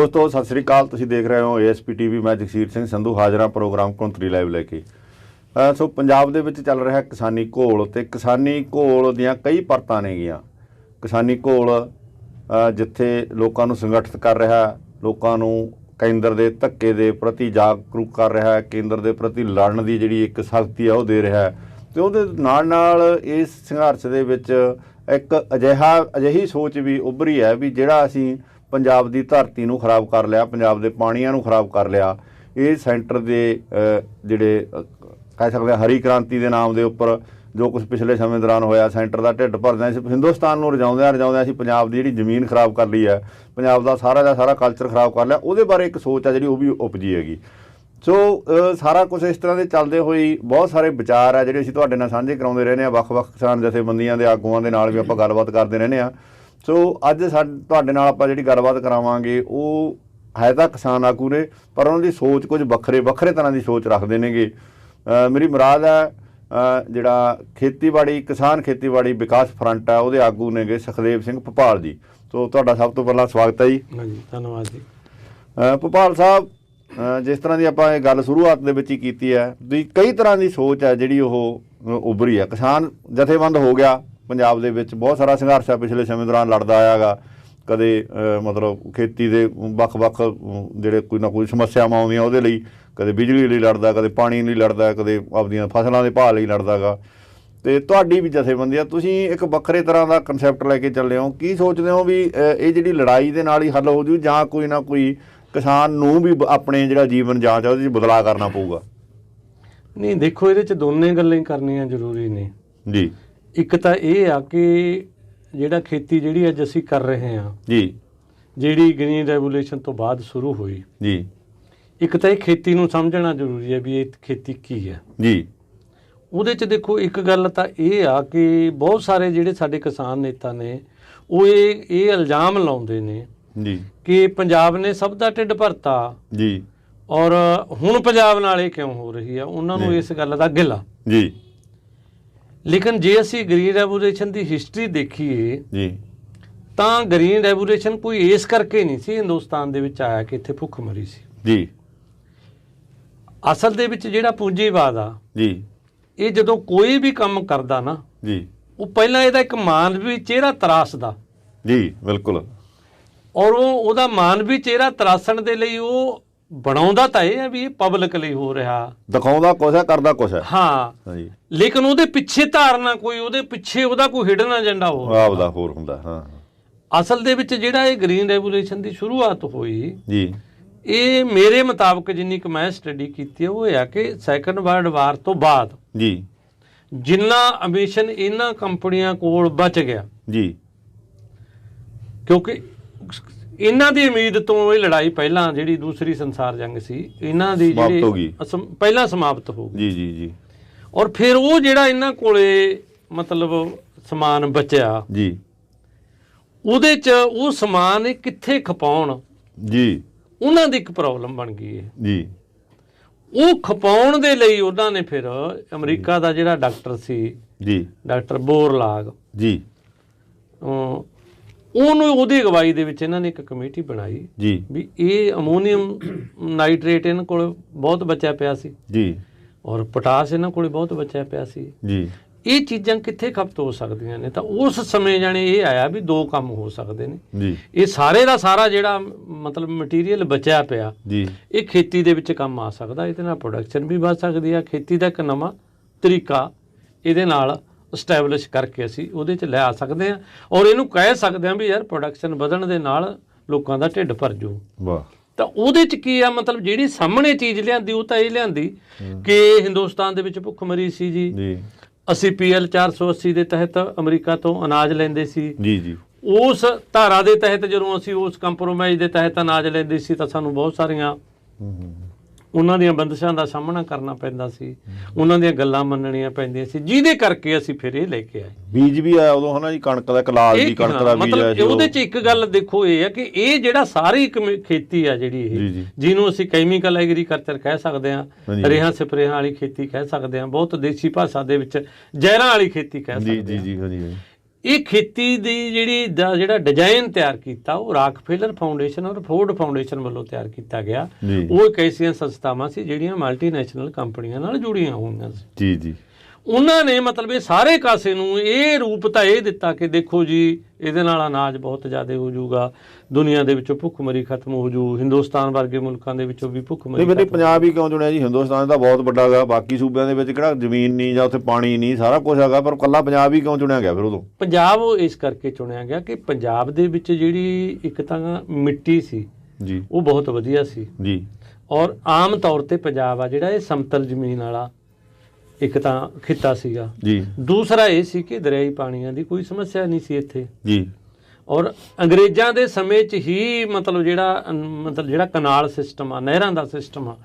ਦੋਸਤੋ ਸਤਿ ਸ੍ਰੀ ਅਕਾਲ। ਤੁਸੀਂ ਦੇਖ ਰਹੇ ਹੋ ASP TV। ਮੈਂ ਜਗਸੀਰ ਸਿੰਘ ਸੰਧੂ ਹਾਜ਼ਰ ਹਾਂ ਪ੍ਰੋਗਰਾਮ 69 ਲਾਈਵ ਲੈ ਕੇ। ਸੋ ਪੰਜਾਬ ਦੇ ਵਿੱਚ ਚੱਲ ਰਿਹਾ ਕਿਸਾਨੀ ਘੋਲ, ਅਤੇ ਕਿਸਾਨੀ ਘੋਲ ਦੀਆਂ ਕਈ ਪਰਤਾਂ ਨੇਗੀਆਂ। ਕਿਸਾਨੀ ਘੋਲ ਜਿੱਥੇ ਲੋਕਾਂ ਨੂੰ ਸੰਗਠਿਤ ਕਰ ਰਿਹਾ, ਲੋਕਾਂ ਨੂੰ ਕੇਂਦਰ ਦੇ ਧੱਕੇ ਦੇ ਪ੍ਰਤੀ ਜਾਗਰੂਕ ਕਰ ਰਿਹਾ ਹੈ, ਕੇਂਦਰ ਦੇ ਪ੍ਰਤੀ ਲੜਨ ਦੀ ਜਿਹੜੀ ਇੱਕ ਸ਼ਕਤੀ ਆ ਉਹ ਦੇ ਰਿਹਾ ਹੈ। ਅਤੇ ਉਹਦੇ ਨਾਲ ਇਸ ਸੰਘਰਸ਼ ਦੇ ਵਿੱਚ ਇੱਕ ਅਜਿਹੀ ਸੋਚ ਵੀ ਉੱਭਰੀ ਹੈ ਵੀ ਜਿਹੜਾ ਅਸੀਂ ਪੰਜਾਬ ਦੀ ਧਰਤੀ ਨੂੰ ਖਰਾਬ ਕਰ ਲਿਆ, ਪੰਜਾਬ ਦੇ ਪਾਣੀਆਂ ਨੂੰ ਖਰਾਬ ਕਰ ਲਿਆ, ਇਹ ਸੈਂਟਰ ਦੇ ਜਿਹੜੇ ਕਹਿ ਸਕਦੇ ਹਾਂ ਹਰੀ ਕ੍ਰਾਂਤੀ ਦੇ ਨਾਮ ਦੇ ਉੱਪਰ ਜੋ ਕੁਛ ਪਿਛਲੇ ਸਮੇਂ ਦੌਰਾਨ ਹੋਇਆ, ਸੈਂਟਰ ਦਾ ਢਿੱਡ ਭਰਦਿਆਂ ਅਸੀਂ ਹਿੰਦੁਸਤਾਨ ਨੂੰ ਰਜਾਉਂਦਿਆਂ ਅਸੀਂ ਪੰਜਾਬ ਦੀ ਜਿਹੜੀ ਜ਼ਮੀਨ ਖਰਾਬ ਕਰ ਲਈ ਹੈ, ਪੰਜਾਬ ਦਾ ਸਾਰਾ ਕਲਚਰ ਖਰਾਬ ਕਰ ਲਿਆ, ਉਹਦੇ ਬਾਰੇ ਇੱਕ ਸੋਚ ਆ ਜਿਹੜੀ ਉਹ ਵੀ ਉਪਜੀ ਹੈਗੀ। ਸੋ ਸਾਰਾ ਕੁਛ ਇਸ ਤਰ੍ਹਾਂ ਦੇ ਚੱਲਦੇ ਹੋਏ ਬਹੁਤ ਸਾਰੇ ਵਿਚਾਰ ਆ ਜਿਹੜੇ ਅਸੀਂ ਤੁਹਾਡੇ ਨਾਲ ਸਾਂਝੇ ਕਰਾਉਂਦੇ ਰਹਿੰਦੇ ਹਾਂ। ਵੱਖ-ਵੱਖ ਕਿਸਾਨ ਜਥੇਬੰਦੀਆਂ ਦੇ ਆਗੂਆਂ ਦੇ ਨਾਲ ਵੀ ਆਪਾਂ ਗੱਲਬਾਤ ਕਰਦੇ ਰਹਿੰਦੇ ਹਾਂ। ਸੋ ਅੱਜ ਤੁਹਾਡੇ ਨਾਲ ਆਪਾਂ ਜਿਹੜੀ ਗੱਲਬਾਤ ਕਰਾਵਾਂਗੇ ਉਹ ਹੈ ਤਾਂ ਕਿਸਾਨ ਆਗੂ ਨੇ, ਪਰ ਉਹਨਾਂ ਦੀ ਸੋਚ ਕੁਝ ਵੱਖਰੇ ਤਰ੍ਹਾਂ ਦੀ ਸੋਚ ਰੱਖਦੇ ਨੇਗੇ। ਮੇਰੀ ਮੁਰਾਦ ਹੈ ਜਿਹੜਾ ਕਿਸਾਨ ਖੇਤੀਬਾੜੀ ਵਿਕਾਸ ਫਰੰਟ ਹੈ ਉਹਦੇ ਆਗੂ ਨੇਗੇ ਸੁਖਦੇਵ ਸਿੰਘ ਭੁਪਾਲ ਜੀ। ਸੋ ਤੁਹਾਡਾ ਸਭ ਤੋਂ ਪਹਿਲਾਂ ਸਵਾਗਤ ਹੈ ਜੀ। ਹਾਂਜੀ, ਧੰਨਵਾਦ ਜੀ। ਭੁਪਾਲ ਸਾਹਿਬ, ਜਿਸ ਤਰ੍ਹਾਂ ਦੀ ਆਪਾਂ ਇਹ ਗੱਲ ਸ਼ੁਰੂਆਤ ਦੇ ਵਿੱਚ ਹੀ ਕੀਤੀ ਹੈ ਵੀ ਕਈ ਤਰ੍ਹਾਂ ਦੀ ਸੋਚ ਹੈ ਜਿਹੜੀ ਉਹ ਉੱਭਰੀ ਹੈ। ਕਿਸਾਨ ਜਥੇਬੰਦ ਹੋ ਗਿਆ ਪੰਜਾਬ ਦੇ ਵਿੱਚ, ਬਹੁਤ ਸਾਰਾ ਸੰਘਰਸ਼ ਹੈ ਪਿਛਲੇ ਸਮੇਂ ਦੌਰਾਨ ਲੜਦਾ ਆਇਆ ਗਾ। ਕਦੇ ਮਤਲਬ ਖੇਤੀ ਦੇ ਵੱਖ-ਵੱਖ ਜਿਹੜੇ ਕੋਈ ਨਾ ਕੋਈ ਸਮੱਸਿਆਵਾਂ ਆਉਂਦੀਆਂ ਉਹਦੇ ਲਈ, ਕਦੇ ਬਿਜਲੀ ਲਈ ਲੜਦਾ, ਕਦੇ ਪਾਣੀ ਲਈ ਲੜਦਾ, ਕਦੇ ਆਪਦੀਆਂ ਫਸਲਾਂ ਦੇ ਭਾਅ ਲਈ ਲੜਦਾ ਗਾ। ਅਤੇ ਤੁਹਾਡੀ ਵੀ ਜਥੇਬੰਦੀ ਆ, ਤੁਸੀਂ ਇੱਕ ਵੱਖਰੇ ਤਰ੍ਹਾਂ ਦਾ ਕਨਸੈਪਟ ਲੈ ਕੇ ਚੱਲੇ ਹੋ। ਕੀ ਸੋਚਦੇ ਹੋ ਵੀ ਇਹ ਜਿਹੜੀ ਲੜਾਈ ਦੇ ਨਾਲ ਹੀ ਹੱਲ ਹੋ ਜੂ, ਜਾਂ ਕੋਈ ਨਾ ਕੋਈ ਕਿਸਾਨ ਨੂੰ ਵੀ ਆਪਣੇ ਜਿਹੜਾ ਜੀਵਨ ਜਾਂਚ ਆ ਉਹਦੇ 'ਚ ਬਦਲਾਅ ਕਰਨਾ ਪਊਗਾ? ਨਹੀਂ, ਦੇਖੋ, ਇਹਦੇ 'ਚ ਦੋਨੇ ਗੱਲਾਂ ਹੀ ਕਰਨੀਆਂ ਜ਼ਰੂਰੀ ਨੇ ਜੀ। ਇੱਕ ਤਾਂ ਇਹ ਆ ਕਿ ਜਿਹੜਾ ਖੇਤੀ ਜਿਹੜੀ ਅੱਜ ਅਸੀਂ ਕਰ ਰਹੇ ਹਾਂ ਜੀ, ਜਿਹੜੀ ਗ੍ਰੀਨ ਰੈਵੋਲੂਸ਼ਨ ਤੋਂ ਬਾਅਦ ਸ਼ੁਰੂ ਹੋਈ ਜੀ, ਇੱਕ ਤਾਂ ਇਹ ਖੇਤੀ ਨੂੰ ਸਮਝਣਾ ਜ਼ਰੂਰੀ ਹੈ ਵੀ ਇਹ ਖੇਤੀ ਕੀ ਹੈ ਜੀ। ਉਹਦੇ 'ਚ ਦੇਖੋ, ਇੱਕ ਗੱਲ ਤਾਂ ਇਹ ਆ ਕਿ ਬਹੁਤ ਸਾਰੇ ਜਿਹੜੇ ਸਾਡੇ ਕਿਸਾਨ ਨੇਤਾ ਨੇ ਉਹ ਇਹ ਇਲਜ਼ਾਮ ਲਾਉਂਦੇ ਨੇ ਜੀ ਕਿ ਪੰਜਾਬ ਨੇ ਸਭ ਦਾ ਢਿੱਡ ਭਰਤਾ ਜੀ, ਔਰ ਹੁਣ ਪੰਜਾਬ ਨਾਲ ਇਹ ਕਿਉਂ ਹੋ ਰਹੀ ਆ, ਉਹਨਾਂ ਨੂੰ ਇਸ ਗੱਲ ਦਾ ਗਿਲਾ ਜੀ। ਲੇਕਿਨ ਜੇ ਅਸੀਂ ਗ੍ਰੀਨ ਰੈਵੋਲੂਸ਼ਨ ਦੀ ਹਿਸਟਰੀ ਦੇਖੀਏ ਜੀ ਤਾਂ ਗ੍ਰੀਨ ਰੈਵੋਲੂਸ਼ਨ ਕੋਈ ਇਸ ਕਰਕੇ ਨਹੀਂ ਸੀ ਹਿੰਦੁਸਤਾਨ ਦੇ ਵਿੱਚ ਆਇਆ ਕਿ ਇੱਥੇ ਭੁੱਖ ਮਰੀ ਸੀ ਜੀ। ਅਸਲ ਦੇ ਵਿੱਚ ਜਿਹੜਾ ਪੂੰਜੀਵਾਦ ਆ ਜੀ, ਇਹ ਜਦੋਂ ਕੋਈ ਵੀ ਕੰਮ ਕਰਦਾ ਨਾ ਜੀ, ਉਹ ਪਹਿਲਾਂ ਇਹਦਾ ਇੱਕ ਮਾਨਵੀ ਚਿਹਰਾ ਤਰਾਸਦਾ ਜੀ। ਬਿਲਕੁਲ। ਔਰ ਉਹਦਾ ਮਾਨਵੀ ਚਿਹਰਾ ਤਰਾਸਣ ਦੇ ਲਈ ਉਹ ਬਣਾਉਂਦਾ ਤਾਂ ਇਹ ਹੈ ਵੀ ਇਹ ਪਬਲਿਕ ਲਈ ਹੋ ਰਿਹਾ, ਦਿਖਾਉਂਦਾ ਕੁਛ ਹੈ, ਕਰਦਾ ਕੁਛ ਹੈ। ਹਾਂ ਜੀ, ਲੇਕਿਨ ਉਹਦੇ ਪਿੱਛੇ ਧਾਰਨਾ ਕੋਈ, ਉਹਦੇ ਪਿੱਛੇ ਉਹਦਾ ਕੋਈ ਹਿਡਨ ਏਜੰਡਾ ਆਪਦਾ ਹੋਰ ਹੁੰਦਾ। ਹਾਂ, ਅਸਲ ਦੇ ਵਿੱਚ ਜਿਹੜਾ ਇਹ ਗ੍ਰੀਨ ਰੈਵੋਲੂਸ਼ਨ ਦੀ ਸ਼ੁਰੂਆਤ ਹੋਈ ਜੀ, ਇਹ ਮੇਰੇ ਮੁਤਾਬਕ ਜਿੰਨੀ ਕੁ ਮੈਂ ਸਟੱਡੀ ਕੀਤੀ ਹੈ ਉਹ ਇਹ ਆ ਕਿ ਸੈਕੰਡ ਵਰਲਡ ਵਾਰ ਤੋਂ ਬਾਅਦ ਜੀ ਜਿੰਨਾ ਐਮਬੀਸ਼ਨ ਇਹਨਾਂ ਕੰਪਨੀਆਂ ਕੋਲ ਬਚ ਗਿਆ ਜੀ, ਕਿਉਂਕਿ ਇਹਨਾਂ ਦੀ ਉਮੀਦ ਤੋਂ ਇਹ ਲੜਾਈ ਪਹਿਲਾਂ ਜਿਹੜੀ ਦੂਸਰੀ ਸੰਸਾਰ ਜੰਗ ਸੀ ਇਹਨਾਂ ਦੀ ਜਿਹੜੀ ਪਹਿਲਾਂ ਸਮਾਪਤ ਹੋ ਗਈ ਜੀ ਜੀ ਜੀ। ਔਰ ਫਿਰ ਉਹ ਜਿਹੜਾ ਇਹਨਾਂ ਕੋਲੇ ਮਤਲਬ ਸਮਾਨ ਬਚਿਆ ਜੀ, ਉਹਦੇ 'ਚ ਉਹ ਸਮਾਨ ਕਿੱਥੇ ਖਪਾਉਣ ਜੀ, ਉਹਨਾਂ ਦੀ ਇੱਕ ਪ੍ਰੋਬਲਮ ਬਣ ਗਈ ਹੈ ਜੀ। ਉਹ ਖਪਾਉਣ ਦੇ ਲਈ ਉਹਨਾਂ ਨੇ ਫਿਰ ਅਮਰੀਕਾ ਦਾ ਜਿਹੜਾ ਡਾਕਟਰ ਸੀ ਜੀ, ਡਾਕਟਰ ਬੋਰਲਾਗ ਜੀ, ਉਹਦੀ ਅਗਵਾਈ ਦੇ ਵਿੱਚ ਇਹਨਾਂ ਨੇ ਇੱਕ ਕਮੇਟੀ ਬਣਾਈ ਜੀ ਵੀ ਇਹ ਅਮੋਨੀਅਮ ਨਾਈਟ੍ਰੇਟ ਇਹਨਾਂ ਕੋਲ ਬਹੁਤ ਬਚਿਆ ਪਿਆ ਸੀ ਜੀ, ਔਰ ਪੋਟਾਸ ਇਹਨਾਂ ਕੋਲ ਬਹੁਤ ਬਚਿਆ ਪਿਆ ਸੀ ਜੀ। ਇਹ ਚੀਜ਼ਾਂ ਕਿੱਥੇ ਖਪਤ ਹੋ ਸਕਦੀਆਂ ਨੇ? ਤਾਂ ਉਸ ਸਮੇਂ ਜਾਣੇ ਇਹ ਆਇਆ ਵੀ ਦੋ ਕੰਮ ਹੋ ਸਕਦੇ ਨੇ ਜੀ। ਇਹ ਸਾਰੇ ਦਾ ਸਾਰਾ ਜਿਹੜਾ ਮਤਲਬ ਮਟੀਰੀਅਲ ਬਚਿਆ ਪਿਆ ਜੀ, ਇਹ ਖੇਤੀ ਦੇ ਵਿੱਚ ਕੰਮ ਆ ਸਕਦਾ, ਇਹਦੇ ਨਾਲ ਪ੍ਰੋਡਕਸ਼ਨ ਵੀ ਵੱਧ ਸਕਦੀ ਆ, ਖੇਤੀ ਦਾ ਇੱਕ ਨਵਾਂ ਤਰੀਕਾ ਇਹਦੇ ਨਾਲ ਸਟੈਬਲਿਸ਼ ਕਰਕੇ ਅਸੀਂ ਉਹਦੇ 'ਚ ਲੈ ਆ ਸਕਦੇ ਹਾਂ, ਔਰ ਇਹਨੂੰ ਕਹਿ ਸਕਦੇ ਹਾਂ ਵੀ ਯਾਰ ਪ੍ਰੋਡਕਸ਼ਨ ਵਧਣ ਦੇ ਨਾਲ ਲੋਕਾਂ ਦਾ ਢਿੱਡ ਭਰ ਜੂ। ਵਾਹ। ਤਾਂ ਉਹਦੇ 'ਚ ਕੀ ਆ, ਮਤਲਬ ਜਿਹੜੀ ਸਾਹਮਣੇ ਚੀਜ਼ ਲਿਆਂਦੀ ਉਹ ਤਾਂ ਇਹ ਲਿਆਂਦੀ ਕਿ ਹਿੰਦੁਸਤਾਨ ਦੇ ਵਿੱਚ ਭੁੱਖ ਮਰੀ ਸੀ ਜੀ, ਅਸੀਂ PL 480 ਦੇ ਤਹਿਤ ਅਮਰੀਕਾ ਤੋਂ ਅਨਾਜ ਲੈਂਦੇ ਸੀ ਜੀ ਜੀ। ਉਸ ਧਾਰਾ ਦੇ ਤਹਿਤ ਜਦੋਂ ਅਸੀਂ ਉਸ ਕੰਪਰੋਮਾਈਜ਼ ਦੇ ਤਹਿਤ ਅਨਾਜ ਲੈਂਦੇ ਸੀ ਤਾਂ ਸਾਨੂੰ ਬਹੁਤ ਸਾਰੀਆਂ ਉਹਨਾਂ ਦੀਆਂ ਬੰਦਿਸ਼ਾਂ ਦਾ ਸਾਹਮਣਾ ਕਰਨਾ ਪੈਂਦਾ ਸੀ, ਉਹਨਾਂ ਦੀਆਂ ਗੱਲਾਂ ਮੰਨਣੀਆਂ ਪੈਂਦੀਆਂ ਸੀ, ਜਿਹਦੇ ਕਰਕੇ ਅਸੀਂ ਫਿਰ ਇਹ ਲੈ ਕੇ ਆਏ। ਬੀਜ ਵੀ ਆਇਆ ਉਦੋਂ ਹਨਾ ਜੀ, ਕਣਕ ਦਾ, ਲਾਲ ਦੀ ਕਣਕ ਦਾ ਬੀਜ ਆਇਆ ਸੀ। ਉਹਦੇ 'ਚ ਇੱਕ ਗੱਲ ਦੇਖੋ ਇਹ ਹੈ ਕਿ ਇਹ ਜਿਹੜਾ ਸਾਰੀ ਖੇਤੀ ਆ ਜਿਹੜੀ ਇਹ ਜਿਹਨੂੰ ਅਸੀਂ ਕੈਮੀਕਲ ਐਗਰੀਕਲਚਰ ਕਹਿ ਸਕਦੇ ਹਾਂ, ਰੇਹਾਂ ਸਪਰੇਹਾਂ ਵਾਲੀ ਖੇਤੀ ਕਹਿ ਸਕਦੇ ਹਾਂ, ਬਹੁਤ ਦੇਸੀ ਭਾਸ਼ਾ ਦੇ ਵਿੱਚ ਜ਼ਹਿਰਾਂ ਵਾਲੀ ਖੇਤੀ ਕਹਿ ਸਕਦੇ ਹਾਂ, ਇਹ ਖੇਤੀ ਦੀ ਜਿਹੜਾ ਡਿਜ਼ਾਈਨ ਤਿਆਰ ਕੀਤਾ ਉਹ ਰਾਕਫੇਲਰ ਫਾਊਂਡੇਸ਼ਨ ਔਰ ਫੋਰਡ ਫਾਊਂਡੇਸ਼ਨ ਵੱਲੋਂ ਤਿਆਰ ਕੀਤਾ ਗਿਆ। ਉਹ ਇੱਕ ਐਸੀਆਂ ਸੰਸਥਾਵਾਂ ਸੀ ਜਿਹੜੀਆਂ ਮਲਟੀਨੈਸ਼ਨਲ ਕੰਪਨੀਆਂ ਨਾਲ ਜੁੜੀਆਂ ਹੋਈਆਂ ਸੀ। ਜੀ ਜੀ। ਉਹਨਾਂ ਨੇ ਮਤਲਬ ਇਹ ਸਾਰੇ ਕਾਸੇ ਨੂੰ ਇਹ ਰੂਪ ਤਾਂ ਇਹ ਦਿੱਤਾ ਕਿ ਦੇਖੋ ਜੀ ਇਹਦੇ ਨਾਲ ਅਨਾਜ ਬਹੁਤ ਜ਼ਿਆਦਾ ਹੋ ਜਾਊਗਾ, ਦੁਨੀਆ ਦੇ ਵਿੱਚੋਂ ਭੁੱਖਮਰੀ ਖਤਮ ਹੋ ਜੂ, ਹਿੰਦੁਸਤਾਨ ਵਰਗੇ ਮੁਲਕਾਂ ਦੇ ਵਿੱਚੋਂ ਵੀ ਭੁੱਖਮਰੀ। ਨਹੀਂ, ਪੰਜਾਬ ਹੀ ਕਿਉਂ ਚੁਣਿਆ ਜੀ? ਹਿੰਦੁਸਤਾਨ ਤਾਂ ਬਹੁਤ ਵੱਡਾ ਗਾ, ਬਾਕੀ ਸੂਬਿਆਂ ਦੇ ਵਿੱਚ ਕਿਹੜਾ ਜ਼ਮੀਨ ਨਹੀਂ ਜਾਂ ਉੱਥੇ ਪਾਣੀ ਨਹੀਂ, ਸਾਰਾ ਕੁਝ ਹੈਗਾ, ਪਰ ਇਕੱਲਾ ਪੰਜਾਬ ਹੀ ਕਿਉਂ ਚੁਣਿਆ ਗਿਆ ਫਿਰ ਉਦੋਂ? ਪੰਜਾਬ ਇਸ ਕਰਕੇ ਚੁਣਿਆ ਗਿਆ ਕਿ ਪੰਜਾਬ ਦੇ ਵਿੱਚ ਜਿਹੜੀ ਇੱਕ ਤਾਂ ਮਿੱਟੀ ਸੀ ਜੀ, ਉਹ ਬਹੁਤ ਵਧੀਆ ਸੀ ਜੀ, ਔਰ ਆਮ ਤੌਰ ਤੇ ਪੰਜਾਬ ਆ ਜਿਹੜਾ ਇਹ ਸਮਤਲ ਜ਼ਮੀਨ ਵਾਲਾ ਇੱਕ ਤਾਂ ਖਿੱਤਾ ਸੀਗਾ ਜੀ। ਦੂਸਰਾ ਇਹ ਸੀ ਕਿ ਦਰਿਆਈ ਪਾਣੀਆਂ ਦੀ ਕੋਈ ਸਮੱਸਿਆ ਨਹੀਂ ਸੀ ਇੱਥੇ ਜੀ। ਔਰ ਅੰਗਰੇਜ਼ਾਂ ਦੇ ਸਮੇਂ 'ਚ ਹੀ ਮਤਲਬ ਜਿਹੜਾ ਕਨਾਲ ਸਿਸਟਮ ਆ, ਨਹਿਰਾਂ ਦਾ ਸਿਸਟਮ ਆ,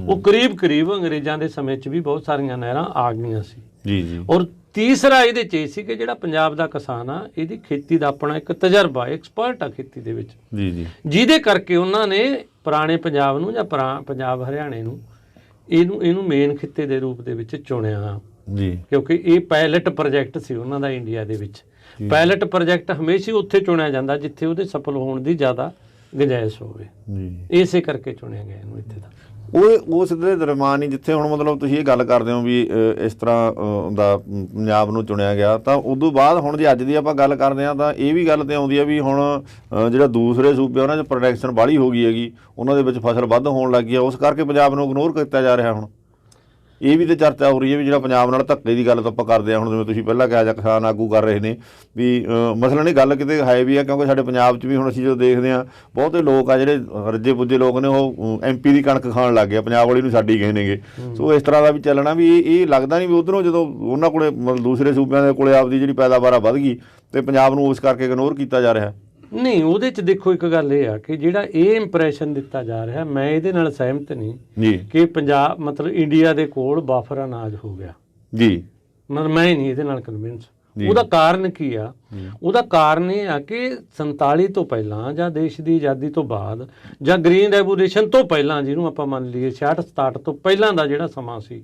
ਉਹ ਕਰੀਬ ਅੰਗਰੇਜ਼ਾਂ ਦੇ ਸਮੇਂ 'ਚ ਵੀ ਬਹੁਤ ਸਾਰੀਆਂ ਨਹਿਰਾਂ ਆ ਗਈਆਂ ਸੀ। ਜੀ ਜੀ। ਔਰ ਤੀਸਰਾ ਇਹਦੇ 'ਚ ਇਹ ਸੀ ਕਿ ਜਿਹੜਾ ਪੰਜਾਬ ਦਾ ਕਿਸਾਨ ਆ ਇਹਦੀ ਖੇਤੀ ਦਾ ਆਪਣਾ ਇੱਕ ਤਜਰਬਾ, ਐਕਸਪਰਟ ਆ ਖੇਤੀ ਦੇ ਵਿੱਚ। ਜੀ ਜੀ। ਜਿਹਦੇ ਕਰਕੇ ਉਹਨਾਂ ਨੇ ਪੁਰਾਣੇ ਪੰਜਾਬ ਨੂੰ ਜਾਂ ਪੰਜਾਬ ਹਰਿਆਣੇ ਨੂੰ ਇਹਨੂੰ ਮੇਨ ਖਿੱਤੇ ਦੇ ਰੂਪ ਦੇ ਵਿੱਚ ਚੁਣਿਆ ਜੀ, ਕਿਉਂਕਿ ਇਹ ਪਾਇਲਟ ਪ੍ਰੋਜੈਕਟ ਸੀ ਉਹਨਾਂ ਦਾ ਇੰਡੀਆ ਦੇ ਵਿੱਚ। ਪਾਇਲਟ ਪ੍ਰੋਜੈਕਟ ਹਮੇਸ਼ਾ ਉੱਥੇ ਚੁਣਿਆ ਜਾਂਦਾ ਜਿੱਥੇ ਉਹਦੇ ਸਫਲ ਹੋਣ ਦੀ ਜ਼ਿਆਦਾ ਗੁੰਜਾਇਸ਼ ਹੋਵੇ ਜੀ, ਇਸੇ ਕਰਕੇ ਚੁਣਿਆ ਗਿਆ ਇਹਨੂੰ ਇੱਥੇ ਦਾ। ਉਸ ਦੇ ਦਰਮਿਆਨ ਹੀ ਜਿੱਥੇ ਹੁਣ ਮਤਲਬ ਤੁਸੀਂ ਇਹ ਗੱਲ ਕਰਦੇ ਹੋ ਵੀ ਇਸ ਤਰ੍ਹਾਂ ਦਾ ਪੰਜਾਬ ਨੂੰ ਚੁਣਿਆ ਗਿਆ, ਤਾਂ ਉਦੋਂ ਬਾਅਦ ਹੁਣ ਜੇ ਅੱਜ ਦੀ ਆਪਾਂ ਗੱਲ ਕਰਦੇ ਹਾਂ ਤਾਂ ਇਹ ਵੀ ਗੱਲ ਤੇ ਆਉਂਦੀ ਹੈ ਵੀ ਹੁਣ ਜਿਹੜਾ ਦੂਸਰੇ ਸੂਬੇ ਉਹਨਾਂ 'ਚ ਪ੍ਰੋਡਕਸ਼ਨ ਬਾਹਲੀ ਹੋ ਗਈ ਹੈਗੀ, ਉਹਨਾਂ ਦੇ ਵਿੱਚ ਫਸਲ ਵੱਧ ਹੋਣ ਲੱਗੀ ਹੈ, ਉਸ ਕਰਕੇ ਪੰਜਾਬ ਨੂੰ ਇਗਨੋਰ ਕੀਤਾ ਜਾ ਰਿਹਾ। ਹੁਣ ਇਹ ਵੀ ਤਾਂ ਚਰਚਾ ਹੋ ਰਹੀ ਹੈ ਵੀ ਜਿਹੜਾ ਪੰਜਾਬ ਨਾਲ ਧੱਕੇ ਦੀ ਗੱਲ ਤਾਂ ਆਪਾਂ ਕਰਦੇ ਹਾਂ, ਹੁਣ ਜਿਵੇਂ ਤੁਸੀਂ ਪਹਿਲਾਂ ਕਿਹਾ ਜਾਂ ਕਿਸਾਨ ਆਗੂ ਕਰ ਰਹੇ ਨੇ ਵੀ ਮਸਲਾ ਇਹ ਗੱਲ ਕਿਤੇ ਹੈ ਵੀ ਆ, ਕਿਉਂਕਿ ਸਾਡੇ ਪੰਜਾਬ 'ਚ ਵੀ ਹੁਣ ਅਸੀਂ ਜਦੋਂ ਦੇਖਦੇ ਹਾਂ ਬਹੁਤੇ ਲੋਕ ਆ ਜਿਹੜੇ ਰੱਜੇ ਪੁੱਜੇ ਲੋਕ ਨੇ ਉਹ MP ਦੀ ਕਣਕ ਖਾਣ ਲੱਗ ਗਏ, ਪੰਜਾਬ ਵਾਲੀ ਨੂੰ ਛੱਡੀ ਗਏ ਨੇਗੇ। ਸੋ ਇਸ ਤਰ੍ਹਾਂ ਦਾ ਵੀ ਚੱਲਣਾ ਵੀ ਇਹ ਲੱਗਦਾ ਨਹੀਂ ਵੀ ਉੱਧਰੋਂ ਜਦੋਂ ਉਹਨਾਂ ਕੋਲੇ ਦੂਸਰੇ ਸੂਬਿਆਂ ਦੇ ਕੋਲੇ ਆਪਦੀ ਜਿਹੜੀ ਪੈਦਾਵਾਰ ਵੱਧ ਗਈ ਤੇ ਪੰਜਾਬ ਨੂੰ ਉਸ ਕਰਕੇ ਇਗਨੋਰ ਕੀਤਾ ਜਾ ਰਿਹਾ। ਨਹੀਂ, ਉਹਦੇ 'ਚ ਦੇਖੋ ਇੱਕ ਗੱਲ ਇਹ ਆ ਕਿ ਜਿਹੜਾ ਇਹ ਇੰਪ੍ਰੈਸ਼ਨ ਦਿੱਤਾ ਜਾ ਰਿਹਾ, ਮੈਂ ਇਹਦੇ ਨਾਲ ਸਹਿਮਤ ਨਹੀਂ ਜੀ ਕਿ ਪੰਜਾਬ ਮਤਲਬ ਇੰਡੀਆ ਦੇ ਕੋਲ ਬਫਰ ਅਨਾਜ ਹੋ ਗਿਆ ਜੀ, ਮਤਲਬ ਮੈਂ ਨਹੀਂ ਇਹਦੇ ਨਾਲ ਕਨਵਿੰਸ। ਉਹਦਾ ਕਾਰਨ ਕੀ ਆ? ਉਹਦਾ ਕਾਰਨ ਇਹ ਆ ਕਿ 47 ਤੋਂ ਪਹਿਲਾਂ ਜਾਂ ਦੇਸ਼ ਦੀ ਆਜ਼ਾਦੀ ਤੋਂ ਬਾਅਦ ਜਾਂ ਗ੍ਰੀਨ ਰੈਵੋਲੂਸ਼ਨ ਤੋਂ ਪਹਿਲਾਂ, ਜਿਹਨੂੰ ਆਪਾਂ ਮੰਨ ਲਈਏ 66-67 ਤੋਂ ਪਹਿਲਾਂ ਦਾ ਜਿਹੜਾ ਸਮਾਂ ਸੀ,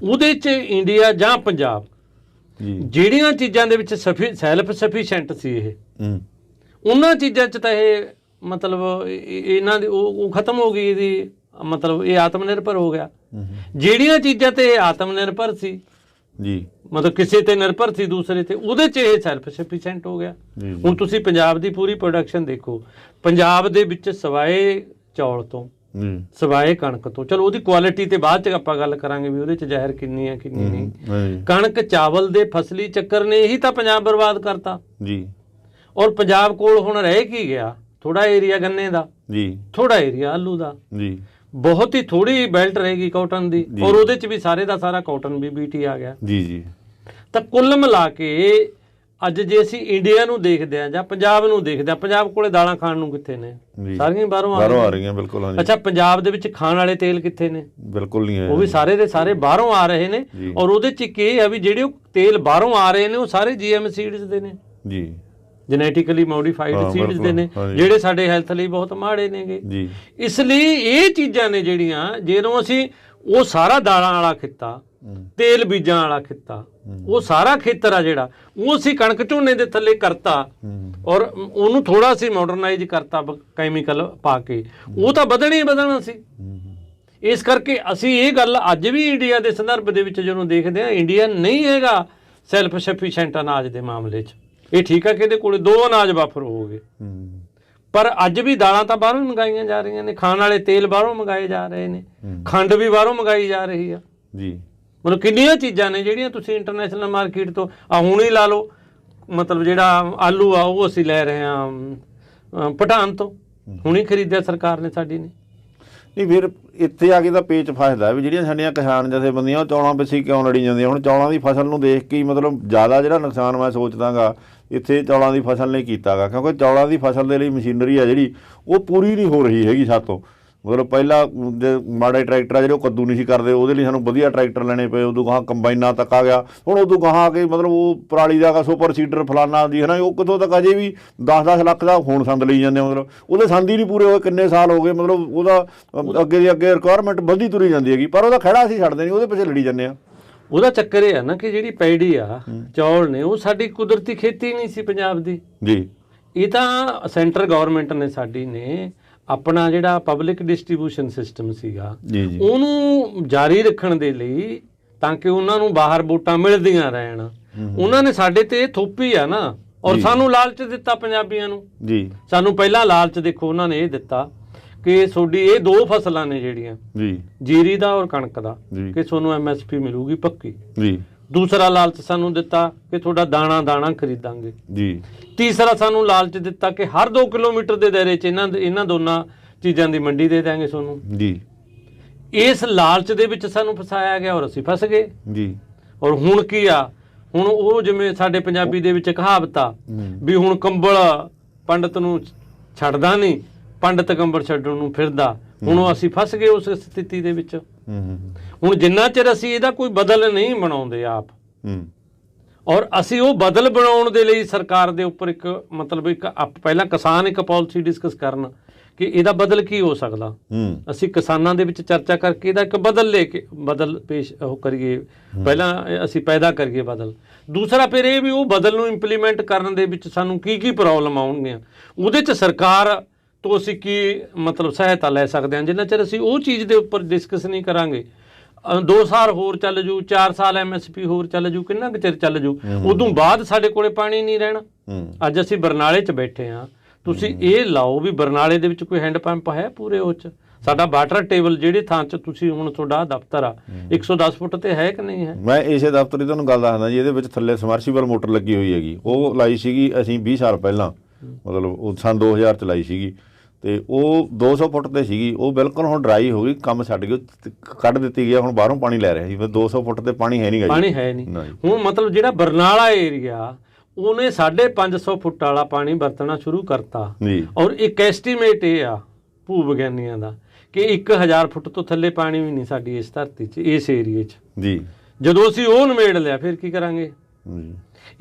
ਉਹਦੇ 'ਚ ਇੰਡੀਆ ਜਾਂ ਪੰਜਾਬ ਜਿਹੜੀਆਂ ਚੀਜ਼ਾਂ ਦੇ ਵਿੱਚ ਸੈਲਫ ਸਫੀਸ਼ੀਐਂਟ ਸੀ, ਇਹ ਉਹਨਾਂ ਚੀਜ਼ਾਂ 'ਚ ਤਾਂ ਇਹ ਮਤਲਬ ਇਹਨਾਂ ਦੀ ਉਹ ਖਤਮ ਹੋ ਗਈ, ਇਹਦੀ ਮਤਲਬ ਇਹ ਆਤਮ ਨਿਰਭਰ ਹੋ ਗਿਆ। ਜਿਹੜੀਆਂ ਚੀਜ਼ਾਂ ਤੇ ਇਹ ਆਤਮ ਨਿਰਭਰ ਸੀ ਜੀ, ਮਤਲਬ ਕਿਸੇ ਤੇ ਨਿਰਭਰ ਸੀ ਦੂਸਰੇ ਤੇ, ਉਹਦੇ 'ਚ ਇਹ ਸੈਲਫ ਸਫੀਸ਼ੀਐਂਟ ਹੋ ਗਿਆ। ਹੁਣ ਤੁਸੀਂ ਪੰਜਾਬ ਦੀ ਪੂਰੀ ਪ੍ਰੋਡਕਸ਼ਨ ਦੇਖੋ, ਪੰਜਾਬ ਦੇ ਵਿੱਚ ਸਵਾਏ ਚੌਲ ਤੋਂ, ਸਵਾਏ ਕਣਕ ਤੋਂ, ਚਲੋ ਉਹਦੀ ਕੁਆਲਿਟੀ ਤੇ ਬਾਅਦ 'ਚ ਆਪਾਂ ਗੱਲ ਕਰਾਂਗੇ ਵੀ ਉਹਦੇ 'ਚ ਜ਼ਹਿਰ ਕਿੰਨੀ ਹੈ ਕਿੰਨੀ ਨਹੀਂ, ਕਣਕ ਚਾਵਲ ਦੇ ਫਸਲੀ ਚੱਕਰ ਨੇ ਇਹੀ ਤਾਂ ਪੰਜਾਬ ਬਰਬਾਦ ਕਰਤਾ ਜੀ। ਔਰ ਪੰਜਾਬ ਕੋਲ ਹੁਣ ਰਹਿ ਕੀ ਗਿਆ? ਥੋੜਾ ਏਰੀਆ ਗੰਨੇ ਦਾ ਜੀ, ਥੋੜਾ ਏਰੀਆ ਆਲੂ ਦਾ ਜੀ, ਬਹੁਤ ਹੀ ਥੋੜੀ ਬੈਲਟ ਰਹੇਗੀ ਕਾਟਨ ਦੀ, ਔਰ ਉਹਦੇ 'ਚ ਵੀ ਸਾਰੇ ਦਾ ਸਾਰਾ ਕਾਟਨ ਵੀ BT ਆ ਗਿਆ ਜੀ ਜੀ। ਤਾਂ ਕੁੱਲ ਮਿਲਾ ਕੇ ਅੱਜ ਜੇ ਅਸੀਂ ਇੰਡੀਆ ਨੂੰ ਦੇਖਦੇ ਹਾਂ ਜਾਂ ਪੰਜਾਬ ਨੂੰ ਦੇਖਦੇ ਹਾਂ, ਪੰਜਾਬ ਕੋਲੇ ਦਾਲਾਂ ਖਾਣ ਨੂੰ ਕਿੱਥੇ ਨੇ? ਸਾਰੀਆਂ ਬਾਹਰੋਂ ਆ ਰਹੀਆਂ। ਬਿਲਕੁਲ। ਅੱਛਾ, ਪੰਜਾਬ ਦੇ ਵਿੱਚ ਖਾਣ ਵਾਲੇ ਤੇਲ ਕਿੱਥੇ ਨੇ? ਬਿਲਕੁਲ ਨਹੀਂ ਹੈ, ਉਹ ਵੀ ਸਾਰੇ ਦੇ ਸਾਰੇ ਬਾਹਰੋਂ ਆ ਰਹੇ ਨੇ। ਔਰ ਉਹਦੇ 'ਚ ਇੱਕ ਇਹ ਹੈ ਵੀ ਜਿਹੜੇ ਉਹ ਤੇਲ ਬਾਹਰੋਂ ਆ ਰਹੇ ਨੇ ਉਹ ਸਾਰੇ GM ਸੀਡਸ ਦੇ ਨੇ ਜੀ, ਜੈਨੇਟਿਕਲੀ ਮੋਡੀਫਾਈਡ ਸੀਡਸ ਦੇ ਨੇ, ਜਿਹੜੇ ਸਾਡੇ ਹੈਲਥ ਲਈ ਬਹੁਤ ਮਾੜੇ ਨੇਗੇ ਜੀ। ਇਸ ਲਈ ਇਹ ਚੀਜ਼ਾਂ ਨੇ ਜਿਹੜੀਆਂ, ਜਦੋਂ ਅਸੀਂ ਉਹ ਸਾਰਾ ਦਾਲਾਂ ਵਾਲਾ ਖਿੱਤਾ, ਤੇਲ ਬੀਜਾਂ ਵਾਲਾ ਖਿੱਤਾ, ਉਹ ਸਾਰਾ ਖੇਤਰ ਆ ਜਿਹੜਾ, ਉਹ ਅਸੀਂ ਕਣਕ ਝੋਨੇ ਦੇ ਥੱਲੇ ਕਰਤਾ ਔਰ ਉਹਨੂੰ ਥੋੜਾ ਸੀ ਮਾਡਰਨਾਈਜ਼ ਕਰਤਾ ਕੈਮੀਕਲ ਪਾ ਕੇ, ਉਹ ਤਾਂ ਵਧਣਾ ਹੀ ਵਧਣਾ ਸੀ। ਇਸ ਕਰਕੇ ਅਸੀਂ ਇਹ ਗੱਲ ਅੱਜ ਵੀ ਇੰਡੀਆ ਦੇ ਸੰਦਰਭ ਦੇ ਵਿੱਚ ਜਦੋਂ ਦੇਖਦੇ ਹਾਂ, ਇੰਡੀਆ ਨਹੀਂ ਹੈਗਾ ਸੈਲਫ ਸਫੀਸ਼ੀਐਂਟ ਅਨਾਜ ਦੇ ਮਾਮਲੇ 'ਚ। ਇਹ ਠੀਕ ਹੈ ਕਿ ਇਹਦੇ ਕੋਲੇ 2 ਅਨਾਜ ਬਫਰ ਹੋ ਗਏ, ਪਰ ਅੱਜ ਵੀ ਦਾਲਾਂ ਤਾਂ ਬਾਹਰੋਂ ਮੰਗਾਈਆਂ ਜਾ ਰਹੀਆਂ ਨੇ, ਖਾਣ ਵਾਲੇ ਤੇਲ ਬਾਹਰੋਂ ਮੰਗਾਏ ਜਾ ਰਹੇ ਨੇ, ਖੰਡ ਵੀ ਬਾਹਰੋਂ ਮੰਗਾਈ ਜਾ ਰਹੀ ਆ ਜੀ। ਮਤਲਬ ਕਿੰਨੀਆਂ ਚੀਜ਼ਾਂ ਨੇ ਜਿਹੜੀਆਂ ਤੁਸੀਂ ਇੰਟਰਨੈਸ਼ਨਲ ਮਾਰਕੀਟ ਤੋਂ ਹੁਣ ਹੀ ਲਾ ਲਓ, ਮਤਲਬ ਜਿਹੜਾ ਆਲੂ ਆ ਉਹ ਅਸੀਂ ਲੈ ਰਹੇ ਹਾਂ ਭੂਟਾਨ ਤੋਂ, ਹੁਣ ਹੀ ਖਰੀਦਿਆ ਸਰਕਾਰ ਨੇ ਸਾਡੀ ਨੇ। ਨਹੀਂ, ਫਿਰ ਇੱਥੇ ਆ ਕੇ ਤਾਂ ਪੇਚ ਫਸਦਾ ਵੀ ਜਿਹੜੀਆਂ ਸਾਡੀਆਂ ਕਿਸਾਨ ਜਥੇਬੰਦੀਆਂ ਉਹ ਚੌਲਾਂ ਪਿੱਛੇ ਕਿਉਂ ਲੜੀ ਜਾਂਦੀਆਂ? ਹੁਣ ਚੌਲਾਂ ਦੀ ਫਸਲ ਨੂੰ ਦੇਖ ਕੇ ਮਤਲਬ ਜ਼ਿਆਦਾ ਜਿਹੜਾ ਨੁਕਸਾਨ ਮੈਂ ਸੋਚਦਾਗਾ ਇੱਥੇ ਚੌਲਾਂ ਦੀ ਫਸਲ ਨੇ ਕੀਤਾ ਗਾ, ਕਿਉਂਕਿ ਚੌਲਾਂ ਦੀ ਫਸਲ ਦੇ ਲਈ ਮਸ਼ੀਨਰੀ ਆ ਜਿਹੜੀ ਉਹ ਪੂਰੀ ਨਹੀਂ ਹੋ ਰਹੀ ਹੈਗੀ ਸਾਤੋਂ। ਮਤਲਬ ਪਹਿਲਾਂ ਜੇ ਮਾੜੇ ਟਰੈਕਟਰ ਆ ਜਿਹੜੇ ਉਹ ਕੱਦੂ ਨਹੀਂ ਸੀ ਕਰਦੇ, ਉਹਦੇ ਲਈ ਸਾਨੂੰ ਵਧੀਆ ਟਰੈਕਟਰ ਲੈਣੇ ਪਏ, ਉਦੋਂ ਗਾਹਾਂ ਕੰਬਾਈਨਾਂ ਤੱਕ ਆ ਗਿਆ। ਹੁਣ ਉਦੋਂ ਗਾਹਾਂ ਆ ਕੇ ਮਤਲਬ ਉਹ ਪਰਾਲੀ ਦਾ ਸੁਪਰ ਸੀਡਰ ਫਲਾਨਾ ਦੀ ਹੈ ਨਾ, ਉਹ ਕਿਤੋਂ ਤੱਕ ਅਜੇ ਵੀ 10-10 ਲੱਖ ਦਾ ਹੁਣ ਸੰਦ ਲਈ ਜਾਂਦੇ, ਮਤਲਬ ਉਹਦੇ ਸੰਦ ਹੀ ਨਹੀਂ ਪੂਰੇ ਹੋਏ, ਕਿੰਨੇ ਸਾਲ ਹੋ ਗਏ। ਮਤਲਬ ਉਹਦਾ ਅੱਗੇ ਦੀ ਅੱਗੇ ਰਿਕੁਆਇਰਮੈਂਟ ਵੱਧਦੀ ਤੁਰੀ ਜਾਂਦੀ ਹੈਗੀ, ਪਰ ਉਹਦਾ ਖਹਿੜਾ ਅਸੀਂ ਛੱਡਦੇ ਨਹੀਂ, ਉਹਦੇ ਪਿੱਛੇ ਲੜੀ ਜਾਂਦੇ ਆ। ਉਹਦਾ ਚੱਕਰ ਇਹ ਆ ਨਾ ਕਿ ਜਿਹੜੀ ਪੈੜੀ ਆ ਚੌਲ ਨੇ ਉਹ ਸਾਡੀ ਕੁਦਰਤੀ ਖੇਤੀ ਨਹੀਂ ਸੀ ਪੰਜਾਬ ਦੀ ਜੀ। ਇਹ ਤਾਂ ਸੈਂਟਰ ਗਵਰਨਮੈਂਟ ਨੇ ਸਾਡੀ ਨੇ ਆਪਣਾ ਜਿਹੜਾ ਪਬਲਿਕ ਡਿਸਟ੍ਰੀਬਿਊਸ਼ਨ ਸਿਸਟਮ ਸੀਗਾ ਜੀ ਜੀ ਉਹਨੂੰ ਜਾਰੀ ਰੱਖਣ ਦੇ ਲਈ, ਤਾਂ ਕਿ ਉਹਨਾਂ ਨੂੰ ਬਾਹਰ ਵੋਟਾਂ ਮਿਲਦੀਆਂ ਰਹਿਣ, ਉਹਨਾਂ ਨੇ ਸਾਡੇ ਤੇ ਥੋਪੀ ਆ ਨਾ। ਔਰ ਸਾਨੂੰ ਲਾਲਚ ਦਿੱਤਾ ਪੰਜਾਬੀਆਂ ਨੂੰ ਜੀ। ਸਾਨੂੰ ਪਹਿਲਾਂ ਲਾਲਚ ਦੇਖੋ ਉਹਨਾਂ ਨੇ ਇਹ ਦਿੱਤਾ ਕਿ ਤੁਹਾਡੀ ਇਹ 2 ਫਸਲਾਂ ਨੇ ਜਿਹੜੀਆਂ ਜੀ, ਜੀਰੀ ਦਾ ਔਰ ਕਣਕ ਦਾ, ਜੀ। ਕਿ ਤੁਹਾਨੂੰ MSP ਮਿਲੂਗੀ ਪੱਕੀ। ਜੀ। ਦੂਸਰਾ ਲਾਲਚ ਸਾਨੂੰ ਦਿੱਤਾ ਕਿ ਤੁਹਾਡਾ ਦਾਣਾ ਖਰੀਦਾਂਗੇ। ਜੀ। ਤੀਸਰਾ ਸਾਨੂੰ ਲਾਲਚ ਦਿੱਤਾ ਕਿ ਹਰ 2 ਕਿਲੋਮੀਟਰ ਦੇ ਦਾਇਰੇ 'ਚ ਇਹਨਾਂ ਦੋਨਾਂ ਚੀਜ਼ਾਂ ਦੀ ਮੰਡੀ ਦੇ ਦਾਂਗੇ ਤੁਹਾਨੂੰ। ਜੀ। ਇਸ ਲਾਲਚ ਦੇ ਵਿੱਚ ਸਾਨੂੰ ਫਸਾਇਆ ਗਿਆ ਔਰ ਅਸੀਂ ਫਸ ਗਏ। ਜੀ। ਔਰ ਹੁਣ ਕੀ ਆ, ਹੁਣ ਉਹ ਜਿਵੇਂ ਸਾਡੇ ਪੰਜਾਬੀ ਦੇ ਵਿੱਚ ਕਹਾਵਤ ਆ ਵੀ ਹੁਣ ਕੰਬਲ ਪੰਡਤ ਨੂੰ ਛੱਡਦਾ ਨਹੀਂ, ਪੰਡਤ ਕੰਬਲ ਛੱਡਣ ਨੂੰ ਫਿਰਦਾ। ਹੁਣ ਅਸੀਂ ਫਸ ਗਏ ਉਸ ਸਥਿਤੀ ਦੇ ਵਿੱਚ। ਹੁਣ ਜਿੰਨਾ ਚਿਰ ਅਸੀਂ ਇਹਦਾ ਕੋਈ ਬਦਲ ਨਹੀਂ ਬਣਾਉਂਦੇ ਆਪ, ਔਰ ਅਸੀਂ ਉਹ ਬਦਲ ਬਣਾਉਣ ਦੇ ਲਈ ਸਰਕਾਰ ਦੇ ਉੱਪਰ ਇੱਕ ਪਹਿਲਾਂ ਕਿਸਾਨ ਇੱਕ ਪਾਲਿਸੀ ਡਿਸਕਸ ਕਰਨ ਕਿ ਇਹਦਾ ਬਦਲ ਕੀ ਹੋ ਸਕਦਾ। ਅਸੀਂ ਕਿਸਾਨਾਂ ਦੇ ਵਿੱਚ ਚਰਚਾ ਕਰਕੇ ਇਹਦਾ ਇੱਕ ਬਦਲ ਪੇਸ਼ ਕਰੀਏ। ਪਹਿਲਾਂ ਅਸੀਂ ਪੈਦਾ ਕਰੀਏ ਬਦਲ। ਦੂਸਰਾ ਫਿਰ ਇਹ ਵੀ ਉਹ ਬਦਲ ਨੂੰ ਇੰਪਲੀਮੈਂਟ ਕਰਨ ਦੇ ਵਿੱਚ ਸਾਨੂੰ ਕੀ ਪ੍ਰੋਬਲਮ ਆਉਣਗੀਆਂ, ਉਹਦੇ 'ਚ ਸਰਕਾਰ ਤੋਂ ਅਸੀਂ ਕੀ ਸਹਾਇਤਾ ਲੈ ਸਕਦੇ ਹਾਂ। ਜਿੰਨਾ ਚਿਰ ਅਸੀਂ ਉਹ ਚੀਜ਼ ਦੇ ਉੱਪਰ ਡਿਸਕਸ ਨਹੀਂ ਕਰਾਂਗੇ, 2 ਸਾਲ ਹੋਰ ਚੱਲ ਜੂ, 4 ਸਾਲ MSP ਹੋਰ ਚੱਲ ਜੂ, ਕਿੰਨਾ ਕੁ ਚਿਰ ਚੱਲ ਜੂ, ਉਦੋਂ ਬਾਅਦ ਸਾਡੇ ਕੋਲੇ ਪਾਣੀ ਨਹੀਂ ਰਹਿਣਾ। ਅੱਜ ਅਸੀਂ ਬਰਨਾਲੇ 'ਚ ਬੈਠੇ ਹਾਂ, ਤੁਸੀਂ ਇਹ ਲਾਓ ਵੀ ਬਰਨਾਲੇ ਦੇ ਵਿੱਚ ਕੋਈ ਹੈਂਡ ਪੰਪ ਹੈ ਪੂਰੇ ਉਹ 'ਚ? ਸਾਡਾ ਵਾਟਰ ਟੇਬਲ ਜਿਹੜੇ ਥਾਂ 'ਚ ਤੁਸੀਂ ਹੁਣ ਤੁਹਾਡਾ ਦਫ਼ਤਰ ਆ 110 ਫੁੱਟ ਤੇ ਹੈ ਕਿ ਨਹੀਂ ਹੈ? ਮੈਂ ਇਸੇ ਦਫ਼ਤਰ ਦੀ ਤੁਹਾਨੂੰ ਗੱਲ ਦੱਸਦਾ ਜੀ, ਇਹਦੇ ਵਿੱਚ ਥੱਲੇ ਸਮਰਸੀਬਲ ਮੋਟਰ ਲੱਗੀ ਹੋਈ ਹੈਗੀ। ਉਹ ਲਾਈ ਸੀਗੀ ਅਸੀਂ 20 ਸਾਲ ਪਹਿਲਾਂ, ਉਹ ਸੰਨ 2000 ਚ ਲਾਈ ਸੀਗੀ, ਤੇ ਉਹ 200 ਫੁੱਟ ਤੇ ਸੀਗੀ। ਉਹ ਬਿਲਕੁਲ ਹੁਣ ਡਰਾਈ ਹੋ ਗਈ, ਕੰਮ ਛੱਡ ਗਈ, ਕੱਢ ਦਿੱਤੀ ਗਿਆ। ਹੁਣ ਬਾਹਰੋਂ ਪਾਣੀ ਲੈ ਰਿਹਾ ਸੀ, 200 ਫੁੱਟ ਤੇ ਪਾਣੀ ਹੈ ਨਹੀਂ ਗਾ, ਪਾਣੀ ਹੈ ਨਹੀਂ। ਹੁਣ ਜਿਹੜਾ ਬਰਨਾਲਾ ਏਰੀਆ ਉਹਨੇ 550 ਫੁੱਟ ਵਾਲਾ ਪਾਣੀ ਵਰਤਣਾ ਸ਼ੁਰੂ ਕਰਤਾ। ਔਰ ਇੱਕ ਐਸਟੀਮੇਟ ਇਹ ਆ ਭੂ ਵਿਗਿਆਨੀਆਂ ਦਾ ਕਿ 1000 ਫੁੱਟ ਤੋਂ ਥੱਲੇ ਪਾਣੀ ਵੀ ਨਹੀਂ ਸਾਡੀ ਇਸ ਧਰਤੀ 'ਚ, ਇਸ ਏਰੀਏ 'ਚ। ਜੀ। ਜਦੋਂ ਅਸੀਂ ਉਹ ਨਿਬੇੜ ਲਿਆ ਫਿਰ ਕੀ ਕਰਾਂਗੇ?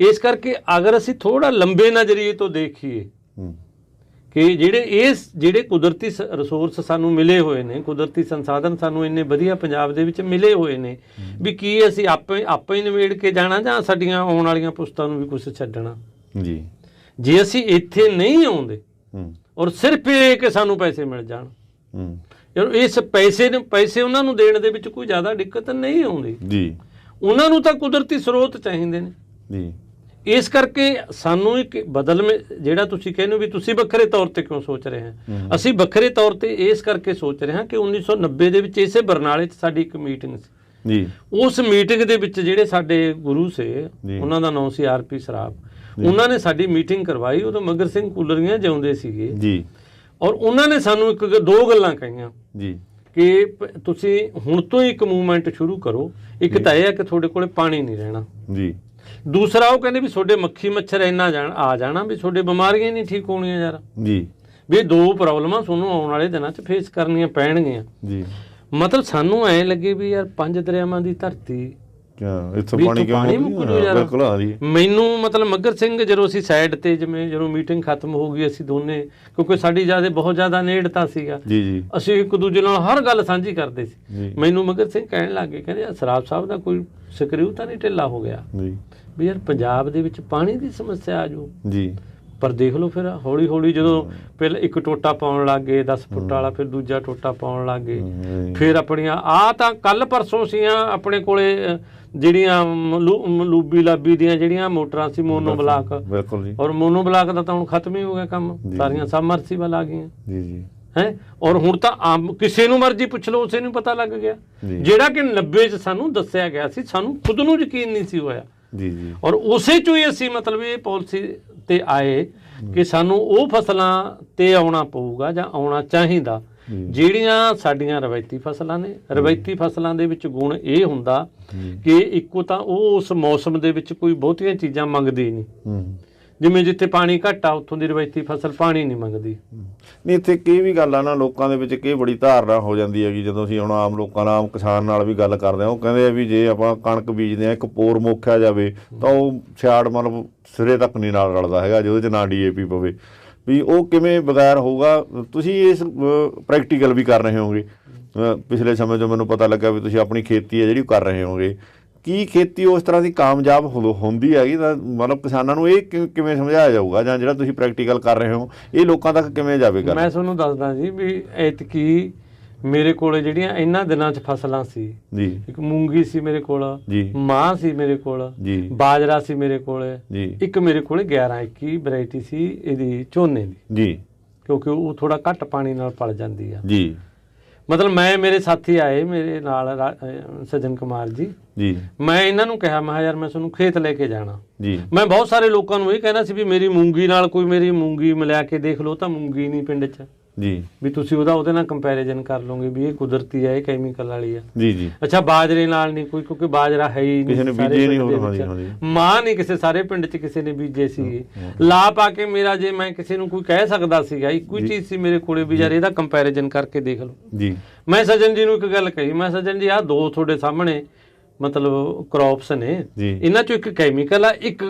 ਇਸ ਕਰਕੇ ਅਗਰ ਅਸੀਂ ਥੋੜਾ ਲੰਬੇ ਨਜ਼ਰੀਏ ਤੋਂ ਦੇਖੀਏ ਕਿ ਜਿਹੜੇ ਕੁਦਰਤੀ ਰਿਸੋਰਸ ਸਾਨੂੰ ਮਿਲੇ ਹੋਏ ਨੇ, ਕੁਦਰਤੀ ਸੰਸਾਧਨ ਸਾਨੂੰ ਇੰਨੇ ਵਧੀਆ ਪੰਜਾਬ ਦੇ ਵਿੱਚ ਮਿਲੇ ਹੋਏ ਨੇ, ਵੀ ਕੀ ਅਸੀਂ ਆਪੇ ਹੀ ਨਿਬੇੜ ਕੇ ਜਾਣਾ ਜਾਂ ਸਾਡੀਆਂ ਆਉਣ ਵਾਲੀਆਂ ਪੁਸਤਾਂ ਨੂੰ ਵੀ ਕੁਝ ਛੱਡਣਾ? ਜੀ। ਜੇ ਅਸੀਂ ਇੱਥੇ ਨਹੀਂ ਆਉਂਦੇ ਔਰ ਸਿਰਫ ਇਹ ਕਿ ਸਾਨੂੰ ਪੈਸੇ ਮਿਲ ਜਾਣ, ਇਸ ਪੈਸੇ ਉਹਨਾਂ ਨੂੰ ਦੇਣ ਦੇ ਵਿੱਚ ਕੋਈ ਜ਼ਿਆਦਾ ਦਿੱਕਤ ਨਹੀਂ ਆਉਂਦੀ। ਜੀ। ਉਹਨਾਂ ਨੂੰ ਤਾਂ ਕੁਦਰਤੀ ਸਰੋਤ ਚਾਹੀਦੇ ਨੇ। ਜੀ। ਇਸ ਕਰਕੇ ਸਾਨੂੰ ਇੱਕ ਬਦਲ ਜਿਹੜਾ ਤੁਸੀਂ ਕਹਿੰਦੇ ਹੋ ਵੀ ਤੁਸੀਂ ਵੱਖਰੇ ਤੌਰ ਤੇ ਕਿਉਂ ਸੋਚ ਰਹੇ ਹੋ, ਅਸੀਂ ਵੱਖਰੇ ਤੌਰ ਤੇ ਇਸ ਕਰਕੇ ਸੋਚ ਰਹੇ ਹਾਂ ਕਿ 1990 ਦੇ ਵਿੱਚ ਇਸੇ ਬਰਨਾਲੇ 'ਚ ਸਾਡੀ ਇੱਕ ਮੀਟਿੰਗ ਸੀ। ਜੀ। ਉਸ ਮੀਟਿੰਗ ਦੇ ਵਿੱਚ ਜਿਹੜੇ ਸਾਡੇ ਗੁਰੂ ਸੇ, ਉਹਨਾਂ ਦਾ ਨਾਮ ਸੀ RP ਸਰਾਫ, ਉਹਨਾਂ ਨੇ ਸਾਡੀ ਮੀਟਿੰਗ ਕਰਵਾਈ। ਉਦੋਂ ਮਗਰ ਸਿੰਘ ਕੂਲਰੀਆਂ ਜਿਉਂਦੇ ਸੀਗੇ। ਜੀ। ਔਰ ਉਹਨਾਂ ਨੇ ਸਾਨੂੰ 2 ਗੱਲਾਂ ਕਹੀਆਂ। ਜੀ। ਕਿ ਤੁਸੀਂ ਹੁਣ ਤੋਂ ਹੀ ਇੱਕ ਮੂਵਮੈਂਟ ਸ਼ੁਰੂ ਕਰੋ। ਇੱਕ ਤਾਂ ਇਹ ਹੈ ਕਿ ਤੁਹਾਡੇ ਕੋਲੇ ਪਾਣੀ ਨਹੀਂ ਰਹਿਣਾ। ਜੀ। ਦੂਸਰਾ ਉਹ ਕਹਿੰਦੇ ਵੀ ਤੁਹਾਡੇ ਮੱਖੀ ਮੱਛਰ ਇੰਨਾ ਆ ਜਾਣਾ ਵੀ ਤੁਹਾਡੇ ਬਿਮਾਰੀਆਂ ਨਹੀਂ ਠੀਕ ਹੋਣੀਆਂ ਯਾਰ। ਜੀ। ਵੀ 2 ਪ੍ਰੋਬਲਮਾਂ ਤੁਹਾਨੂੰ ਆਉਣ ਵਾਲੇ ਦਿਨਾਂ 'ਚ ਫੇਸ ਕਰਨੀਆਂ ਪੈਣਗੀਆਂ। ਜੀ। ਸਾਨੂੰ ਐਂ ਲੱਗੇ ਵੀ ਯਾਰ 5 ਦਰਿਆਵਾਂ ਦੀ ਧਰਤੀ, ਪਾਣੀ ਮੁੱਕ ਜੂ ਯਾਰ। ਮੈਨੂੰ ਮੱਘਰ ਸਿੰਘ ਜਦੋਂ ਅਸੀਂ ਸਾਈਡ ਤੇ ਜਦੋਂ ਮੀਟਿੰਗ ਖਤਮ ਹੋ ਗਈ, ਅਸੀਂ ਦੋਨੇ, ਕਿਉਂਕਿ ਸਾਡੀ ਬਹੁਤ ਜ਼ਿਆਦਾ ਨੇੜਤਾ ਸੀਗਾ, ਅਸੀਂ ਇੱਕ ਦੂਜੇ ਨਾਲ ਹਰ ਗੱਲ ਸਾਂਝੀ ਕਰਦੇ ਸੀ। ਮੈਨੂੰ ਮੱਘਰ ਸਿੰਘ ਕਹਿਣ ਲੱਗ ਗਏ, ਕਹਿੰਦੇ ਸਰਾਫ ਸਾਹਿਬ ਦਾ ਕੋਈ ਸਕਰੀਊ ਤਾਂ ਨਹੀਂ ਢਿੱਲਾ ਹੋ ਗਿਆ ਵੀ ਯਾਰ ਪੰਜਾਬ ਦੇ ਵਿੱਚ ਪਾਣੀ ਦੀ ਸਮੱਸਿਆ ਆ ਜੂ। ਜੀ। ਪਰ ਦੇਖ ਲਓ ਫਿਰ ਹੌਲੀ ਹੌਲੀ ਜਦੋਂ ਪਹਿਲਾਂ ਇੱਕ ਟੋਟਾ ਪਾਉਣ ਲੱਗ ਗਏ 10 ਫੁੱਟ ਵਾਲਾ, ਫਿਰ ਦੂਜਾ ਟੋਟਾ ਪਾਉਣ ਲੱਗ ਗਏ, ਫਿਰ ਆਪਣੀਆਂ ਤਾਂ ਕੱਲ ਪਰਸੋਂ ਸੀਆਂ ਆਪਣੇ ਕੋਲੇ ਜਿਹੜੀਆਂ ਲੂਬੀ ਲਾਬੀ ਦੀਆਂ ਜਿਹੜੀਆਂ ਮੋਟਰਾਂ ਸੀ, ਮੋਨੋ ਬਲਾਕ। ਬਿਲਕੁਲ ਜੀ। ਔਰ ਮੋਨੋ ਬਲਾਕ ਦਾ ਤਾਂ ਹੁਣ ਖਤਮ ਹੀ ਹੋ ਗਿਆ ਕੰਮ, ਸਾਰੀਆਂ ਸਬਮਰਸੀਬਲ ਆ ਗਈਆਂ। ਜੀ ਜੀ। ਹੈ। ਔਰ ਹੁਣ ਤਾਂ ਆਮ ਕਿਸੇ ਨੂੰ ਮਰਜ਼ੀ ਪੁੱਛ ਲਓ, ਉਸੇ ਨੂੰ ਪਤਾ ਲੱਗ ਗਿਆ, ਜਿਹੜਾ ਕਿ 90 'ਚ ਸਾਨੂੰ ਦੱਸਿਆ ਗਿਆ ਸੀ, ਸਾਨੂੰ ਖੁਦ ਨੂੰ ਯਕੀਨ ਨਹੀਂ ਸੀ ਹੋਇਆ। ਜੀ ਜੀ। ਔਰ ਉਸੇ 'ਚੋਂ ਹੀ ਅਸੀਂ ਇਹ ਪਾਲਿਸੀ ਤੇ ਆਏ ਕਿ ਸਾਨੂੰ ਉਹ ਫਸਲਾਂ ਤੇ ਆਉਣਾ ਪਊਗਾ ਜਾਂ ਆਉਣਾ ਚਾਹੀਦਾ ਜਿਹੜੀਆਂ ਸਾਡੀਆਂ ਰਵਾਇਤੀ ਫਸਲਾਂ ਨੇ। ਰਵਾਇਤੀ ਫਸਲਾਂ ਦੇ ਵਿੱਚ ਗੁਣ ਇਹ ਹੁੰਦਾ ਕਿ ਇੱਕੋ ਤਾਂ ਉਹ ਉਸ ਮੌਸਮ ਦੇ ਵਿੱਚ ਕੋਈ ਬਹੁਤੀਆਂ ਚੀਜ਼ਾਂ ਮੰਗਦੀ ਨਹੀਂ। ਜਿਵੇਂ ਜਿੱਥੇ ਪਾਣੀ ਘੱਟ ਆ ਉੱਥੋਂ ਦੀ ਰਵਾਇਤੀ ਫਸਲ ਪਾਣੀ ਨਹੀਂ ਮੰਗਦੀ। ਨਹੀਂ, ਇੱਥੇ ਕੀ ਵੀ ਗੱਲ ਆ ਨਾ, ਲੋਕਾਂ ਦੇ ਵਿੱਚ ਕੀ ਬੜੀ ਧਾਰਨਾ ਹੋ ਜਾਂਦੀ ਹੈਗੀ। ਜਦੋਂ ਅਸੀਂ ਹੁਣ ਆਮ ਲੋਕਾਂ ਨਾਲ, ਆਮ ਕਿਸਾਨ ਨਾਲ ਵੀ ਗੱਲ ਕਰਦੇ ਹਾਂ, ਉਹ ਕਹਿੰਦੇ ਆ ਵੀ ਜੇ ਆਪਾਂ ਕਣਕ ਬੀਜਦੇ ਹਾਂ, ਇੱਕ ਪੋਰ ਮੋਖਿਆ ਜਾਵੇ ਤਾਂ ਉਹ ਸਿਆੜ ਸਿਰੇ ਤੱਕ ਨਹੀਂ ਨਾਲ ਰਲਦਾ ਹੈਗਾ, ਜਿਹਦੇ 'ਚ ਨਾ DAP ਪਵੇ। ਵੀ ਉਹ ਕਿਵੇਂ ਬਗੈਰ ਹੋਊਗਾ? ਤੁਸੀਂ ਇਸ ਪ੍ਰੈਕਟੀਕਲ ਵੀ ਕਰ ਰਹੇ ਹੋਗੇ ਪਿਛਲੇ ਸਮੇਂ 'ਚੋਂ, ਮੈਨੂੰ ਪਤਾ ਲੱਗਾ ਵੀ ਤੁਸੀਂ ਆਪਣੀ ਖੇਤੀ ਹੈ ਜਿਹੜੀ ਕਰ ਰਹੇ ਹੋਗੇ। ਕੀ ਖੇਤੀ ਉਸ ਤਰ੍ਹਾਂ ਦੀ ਕਾਮਯਾਬ ਹੁੰਦੀ ਹੈਗੀ ਤਾਂ ਮਤਲਬ ਕਿਸਾਨਾਂ ਨੂੰ ਇਹ ਕਿਵੇਂ ਸਮਝਾਇਆ ਜਾਊਗਾ, ਜਾਂ ਜਿਹੜਾ ਤੁਸੀਂ ਪ੍ਰੈਕਟੀਕਲ ਕਰ ਰਹੇ ਹੋ ਇਹ ਲੋਕਾਂ ਤੱਕ ਕਿਵੇਂ ਜਾਵੇਗਾ? ਮੈਂ ਤੁਹਾਨੂੰ ਦੱਸਦਾ ਜੀ ਵੀ ਐਤਕੀ ਮੇਰੇ ਕੋਲ ਜਿਹੜੀਆਂ ਇਹਨਾਂ ਦਿਨਾਂ 'ਚ ਫਸਲਾਂ ਸੀ ਜੀ, ਇੱਕ ਮੂੰਗੀ ਸੀ ਮੇਰੇ ਕੋਲ ਜੀ, ਮਾਂ ਸੀ ਮੇਰੇ ਕੋਲ ਜੀ, ਬਾਜਰਾ ਸੀ ਮੇਰੇ ਕੋਲ ਜੀ, ਇੱਕ ਮੇਰੇ ਕੋਲ 11-21 ਵੈਰਾਈਟੀ ਸੀ ਇਹਦੀ ਝੋਨੇ ਦੀ, ਜੀ, ਕਿਉਂਕਿ ਉਹ ਥੋੜਾ ਘੱਟ ਪਾਣੀ ਨਾਲ ਪਲ ਜਾਂਦੀ ਆ। ਜੀ, ਮਤਲਬ ਮੇਰੇ ਸਾਥੀ ਆਏ ਮੇਰੇ ਨਾਲ ਸੱਜਣ ਕੁਮਾਰ ਜੀ, ਜੀ, ਮੈਂ ਇਹਨਾਂ ਨੂੰ ਕਿਹਾ ਮੈਂ ਯਾਰ ਮੈਂ ਤੁਹਾਨੂੰ ਖੇਤ ਲੈ ਕੇ ਜਾਣਾ। ਜੀ, ਮੈਂ ਬਹੁਤ ਸਾਰੇ ਲੋਕਾਂ ਨੂੰ ਇਹ ਕਹਿਣਾ ਸੀ ਵੀ ਮੇਰੀ ਮੂੰਗੀ ਨਾਲ ਕੋਈ ਮੇਰੀ ਮੂੰਗੀ ਮਿਲਾ ਕੇ ਦੇਖ ਲਓ ਤਾਂ ਮੂੰਗੀ ਨਹੀਂ ਪਿੰਡ 'ਚ, ਜੀ, ਵੀ ਤੁਸੀਂ ਉਹਦੇ ਨਾਲ ਕੰਪੈਰੀਜ਼ਨ ਕਰ ਲਓਗੇ ਵੀ ਇਹ ਕੁਦਰਤੀ ਹੈ ਇਹ ਕੈਮੀਕਲ ਵਾਲੀ ਆ। ਜੀ, ਜੀ, ਅੱਛਾ ਬਾਜਰੇ ਨਾਲ ਨਹੀਂ ਕੋਈ, ਕਿਉਂਕਿ ਬਾਜਰਾ ਹੈ ਹੀ ਕਿਸੇ ਨੇ ਬੀਜੇ ਨਹੀਂ ਮਾਂ ਨਹੀਂ ਕਿਸੇ ਸਾਰੇ ਪਿੰਡ 'ਚ ਕਿਸੇ ਨੇ ਬੀਜੇ ਸੀਗੇ। ਲਾ ਪਾ ਕੇ ਮੇਰਾ ਜੇ ਮੈਂ ਕਿਸੇ ਨੂੰ ਕੋਈ ਕਹਿ ਸਕਦਾ ਸੀਗਾ ਇੱਕੋ ਹੀ ਚੀਜ਼ ਸੀ ਮੇਰੇ ਕੋਲੇ ਵੀ ਯਾਰ ਇਹਦਾ ਕੰਪੈਰੀਜ਼ਨ ਕਰਕੇ ਦੇਖ ਲਓ। ਜੀ, ਮੈਂ ਸੱਜਣ ਜੀ ਨੂੰ ਇੱਕ ਗੱਲ ਕਹੀ, ਮੈਂ ਸੱਜਣ ਜੀ ਆਹ ਦੋ ਤੁਹਾਡੇ ਸਾਹਮਣੇ ਮਤਲਬ ਕ੍ਰੌਪਸ ਨੇ, ਇਹਨਾਂ 'ਚੋਂ ਇੱਕ ਕੈਮੀਕਲ ਆ ਇੱਕ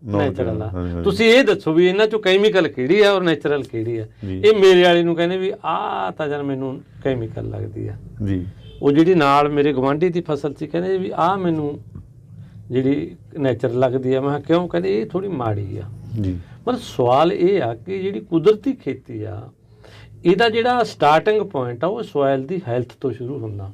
ਨੈਚੁਰਲ ਆ, ਤੁਸੀਂ ਇਹ ਦੱਸੋ ਵੀ ਇਹਨਾਂ 'ਚੋਂ ਕੈਮੀਕਲ ਕਿਹੜੀ ਆ ਔਰ ਨੈਚੁਰਲ ਕਿਹੜੀ ਆ? ਇਹ ਮੇਰੇ ਵਾਲੇ ਨੂੰ ਕਹਿੰਦੇ ਵੀ ਆਹ ਤਾਂ ਯਾਰ ਮੈਨੂੰ ਕੈਮੀਕਲ ਲੱਗਦੀ ਆ ਜੀ। ਉਹ ਜਿਹੜੀ ਨਾਲ ਮੇਰੇ ਗਵਾਂਢੀ ਦੀ ਫਸਲ ਸੀ ਕਹਿੰਦੇ ਵੀ ਆਹ ਮੈਨੂੰ ਜਿਹੜੀ ਨੈਚੁਰਲ ਲੱਗਦੀ ਆ। ਮੈਂ ਕਿਉਂ? ਕਹਿੰਦੇ ਇਹ ਥੋੜੀ ਮਾੜੀ ਆ ਜੀ। ਮਤਲਬ ਸਵਾਲ ਇਹ ਆ ਕਿ ਜਿਹੜੀ ਕੁਦਰਤੀ ਖੇਤੀ ਆ ਇਹਦਾ ਜਿਹੜਾ ਸਟਾਰਟਿੰਗ ਪੁਆਇੰਟ ਆ ਉਹ ਸੋਇਲ ਦੀ ਹੈਲਥ ਤੋਂ ਸ਼ੁਰੂ ਹੁੰਦਾ।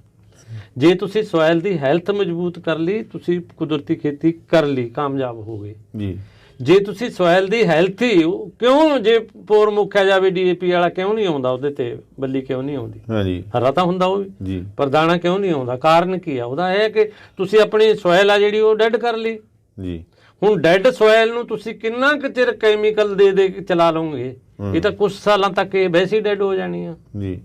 ਜੇ ਤੁਸੀਂ ਸੋਇਲ ਦੀ ਹੈਲਥ ਮਜ਼ਬੂਤ ਕਰ ਲਈ ਤੁਸੀਂ ਕੁਦਰਤੀ ਖੇਤੀ ਕਰ ਲਈ, ਕਾਮਯਾਬ ਹੋ ਗਏ ਜੀ। ਜੇ ਤੁਸੀਂ ਸੋਇਲ ਦੀ ਹੈਲਥ ਹੀ ਕਿਉਂ ਜੇ ਪੋਰ ਮੁੱਕਿਆ ਜਾਵੇ DAP ਵਾਲਾ ਕਿਉਂ ਨਹੀਂ ਆਉਂਦਾ ਉਹਦੇ ਤੇ ਬੱਲੀ ਕਿਉਂ ਨਹੀਂ ਆਉਂਦੀ? ਹਾਂਜੀ ਹਰਾ ਤਾਂ ਹੁੰਦਾ ਉਹ ਵੀ ਪਰ ਦਾਣਾ ਕਿਉਂ ਨਹੀਂ ਆਉਂਦਾ? ਕਾਰਨ ਕੀ ਆ ਉਹਦਾ? ਇਹ ਕਿ ਤੁਸੀਂ ਆਪਣੀ ਸੋਇਲ ਆ ਜਿਹੜੀ ਉਹ ਡੈਡ ਕਰ ਲਈ ਜੀ। ਹੁਣ ਡੈਡ ਸੋਇਲ ਨੂੰ ਤੁਸੀਂ ਕਿੰਨਾ ਕੁ ਚਿਰ ਕੈਮੀਕਲ ਦੇ ਕੇ ਚਲਾ ਲਓਗੇ? ਇਹ ਤਾਂ ਕੁਝ ਸਾਲਾਂ ਤੱਕ ਇਹ ਵੈਸੇ ਹੀ ਡੈਡ ਹੋ ਜਾਣੀ ਆ ਜੀ।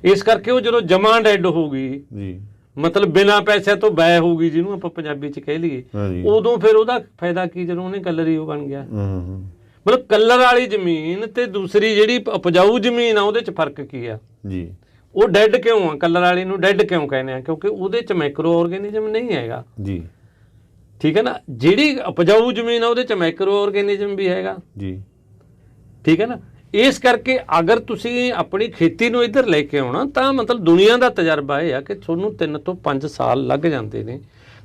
ਇਸ ਕਰਕੇ ਉਹ ਜਦੋਂ ਜਮਾ ਡੈਡ ਹੋਊਗੀ ਜੀ, ਮਤਲਬ ਬਿਨਾਂ ਪੈਸੇ ਤੋਂ ਬੈ ਹੋਊਗੀ ਜਿਹਨੂੰ ਆਪਾਂ ਪੰਜਾਬੀ ਚ ਕਹਿ ਲਈਏ, ਉਦੋਂ ਫਿਰ ਉਹਦਾ ਫਾਇਦਾ ਕੀ ਜਦੋਂ ਉਹਨੇ ਕਲਰ ਹੀ ਉਹ ਬਣ ਗਿਆ। ਮਤਲਬ ਕਲਰ ਵਾਲੀ ਜ਼ਮੀਨ ਤੇ ਦੂਸਰੀ ਜਿਹੜੀ ਉਪਜਾਊ ਜ਼ਮੀਨ ਆ ਉਹਦੇ ਚ ਫਰਕ ਕੀ ਆ ਜੀ? ਉਹ ਡੈਡ ਕਿਉਂ ਆ? ਕਲਰ ਵਾਲੀ ਨੂੰ ਡੈਡ ਕਿਉਂ ਕਹਿੰਦੇ ਆ? ਕਿਉਂਕਿ ਉਹਦੇ ਚ ਮਾਈਕਰੋ ਆਰਗੇਨਿਜ਼ਮ ਨਹੀਂ ਹੈਗਾ ਜੀ। ਠੀਕ ਹੈ ਨਾ? ਜਿਹੜੀ ਉਪਜਾਊ ਜ਼ਮੀਨ ਆ ਉਹਦੇ ਚ ਮਾਈਕਰੋ ਆਰਗੇਨਿਜ਼ਮ ਵੀ ਹੈਗਾ ਜੀ। ਠੀਕ ਹੈ ਨਾ? ਇਸ ਕਰਕੇ ਅਗਰ ਤੁਸੀਂ ਆਪਣੀ ਖੇਤੀ ਨੂੰ ਇੱਧਰ ਲੈ ਕੇ ਆਉਣਾ ਤਾਂ ਮਤਲਬ ਦੁਨੀਆ ਦਾ ਤਜਰਬਾ ਇਹ ਆ ਕਿ ਤੁਹਾਨੂੰ 3 ਤੋਂ 5 ਸਾਲ ਲੱਗ ਜਾਂਦੇ ਨੇ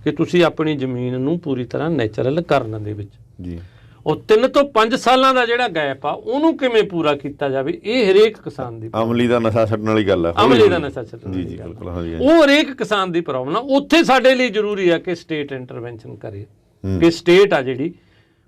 ਕਿ ਤੁਸੀਂ ਆਪਣੀ ਜ਼ਮੀਨ ਨੂੰ ਪੂਰੀ ਤਰ੍ਹਾਂ ਨੈਚੁਰਲ ਕਰਨ ਦੇ ਵਿੱਚ ਜੀ। ਉਹ 3 ਤੋਂ 5 ਸਾਲਾਂ ਦਾ ਜਿਹੜਾ ਗੈਪ ਆ ਉਹਨੂੰ ਕਿਵੇਂ ਪੂਰਾ ਕੀਤਾ ਜਾਵੇ, ਇਹ ਹਰੇਕ ਕਿਸਾਨ ਦੀ ਅਮਲੀ ਦਾ ਨਸ਼ਾ ਛੱਡਣ ਵਾਲੀ ਗੱਲ ਆ। ਅਮਲੀ ਦਾ ਨਸ਼ਾ ਛੱਡਣ ਵਾਲੀ ਗੱਲ ਉਹ ਹਰੇਕ ਕਿਸਾਨ ਦੀ ਪ੍ਰੋਬਲਮ ਆ। ਉੱਥੇ ਸਾਡੇ ਲਈ ਜ਼ਰੂਰੀ ਆ ਕਿ ਸਟੇਟ ਇੰਟਰਵੈਂਸ਼ਨ ਕਰੇ, ਕਿ ਸਟੇਟ ਆ ਜਿਹੜੀ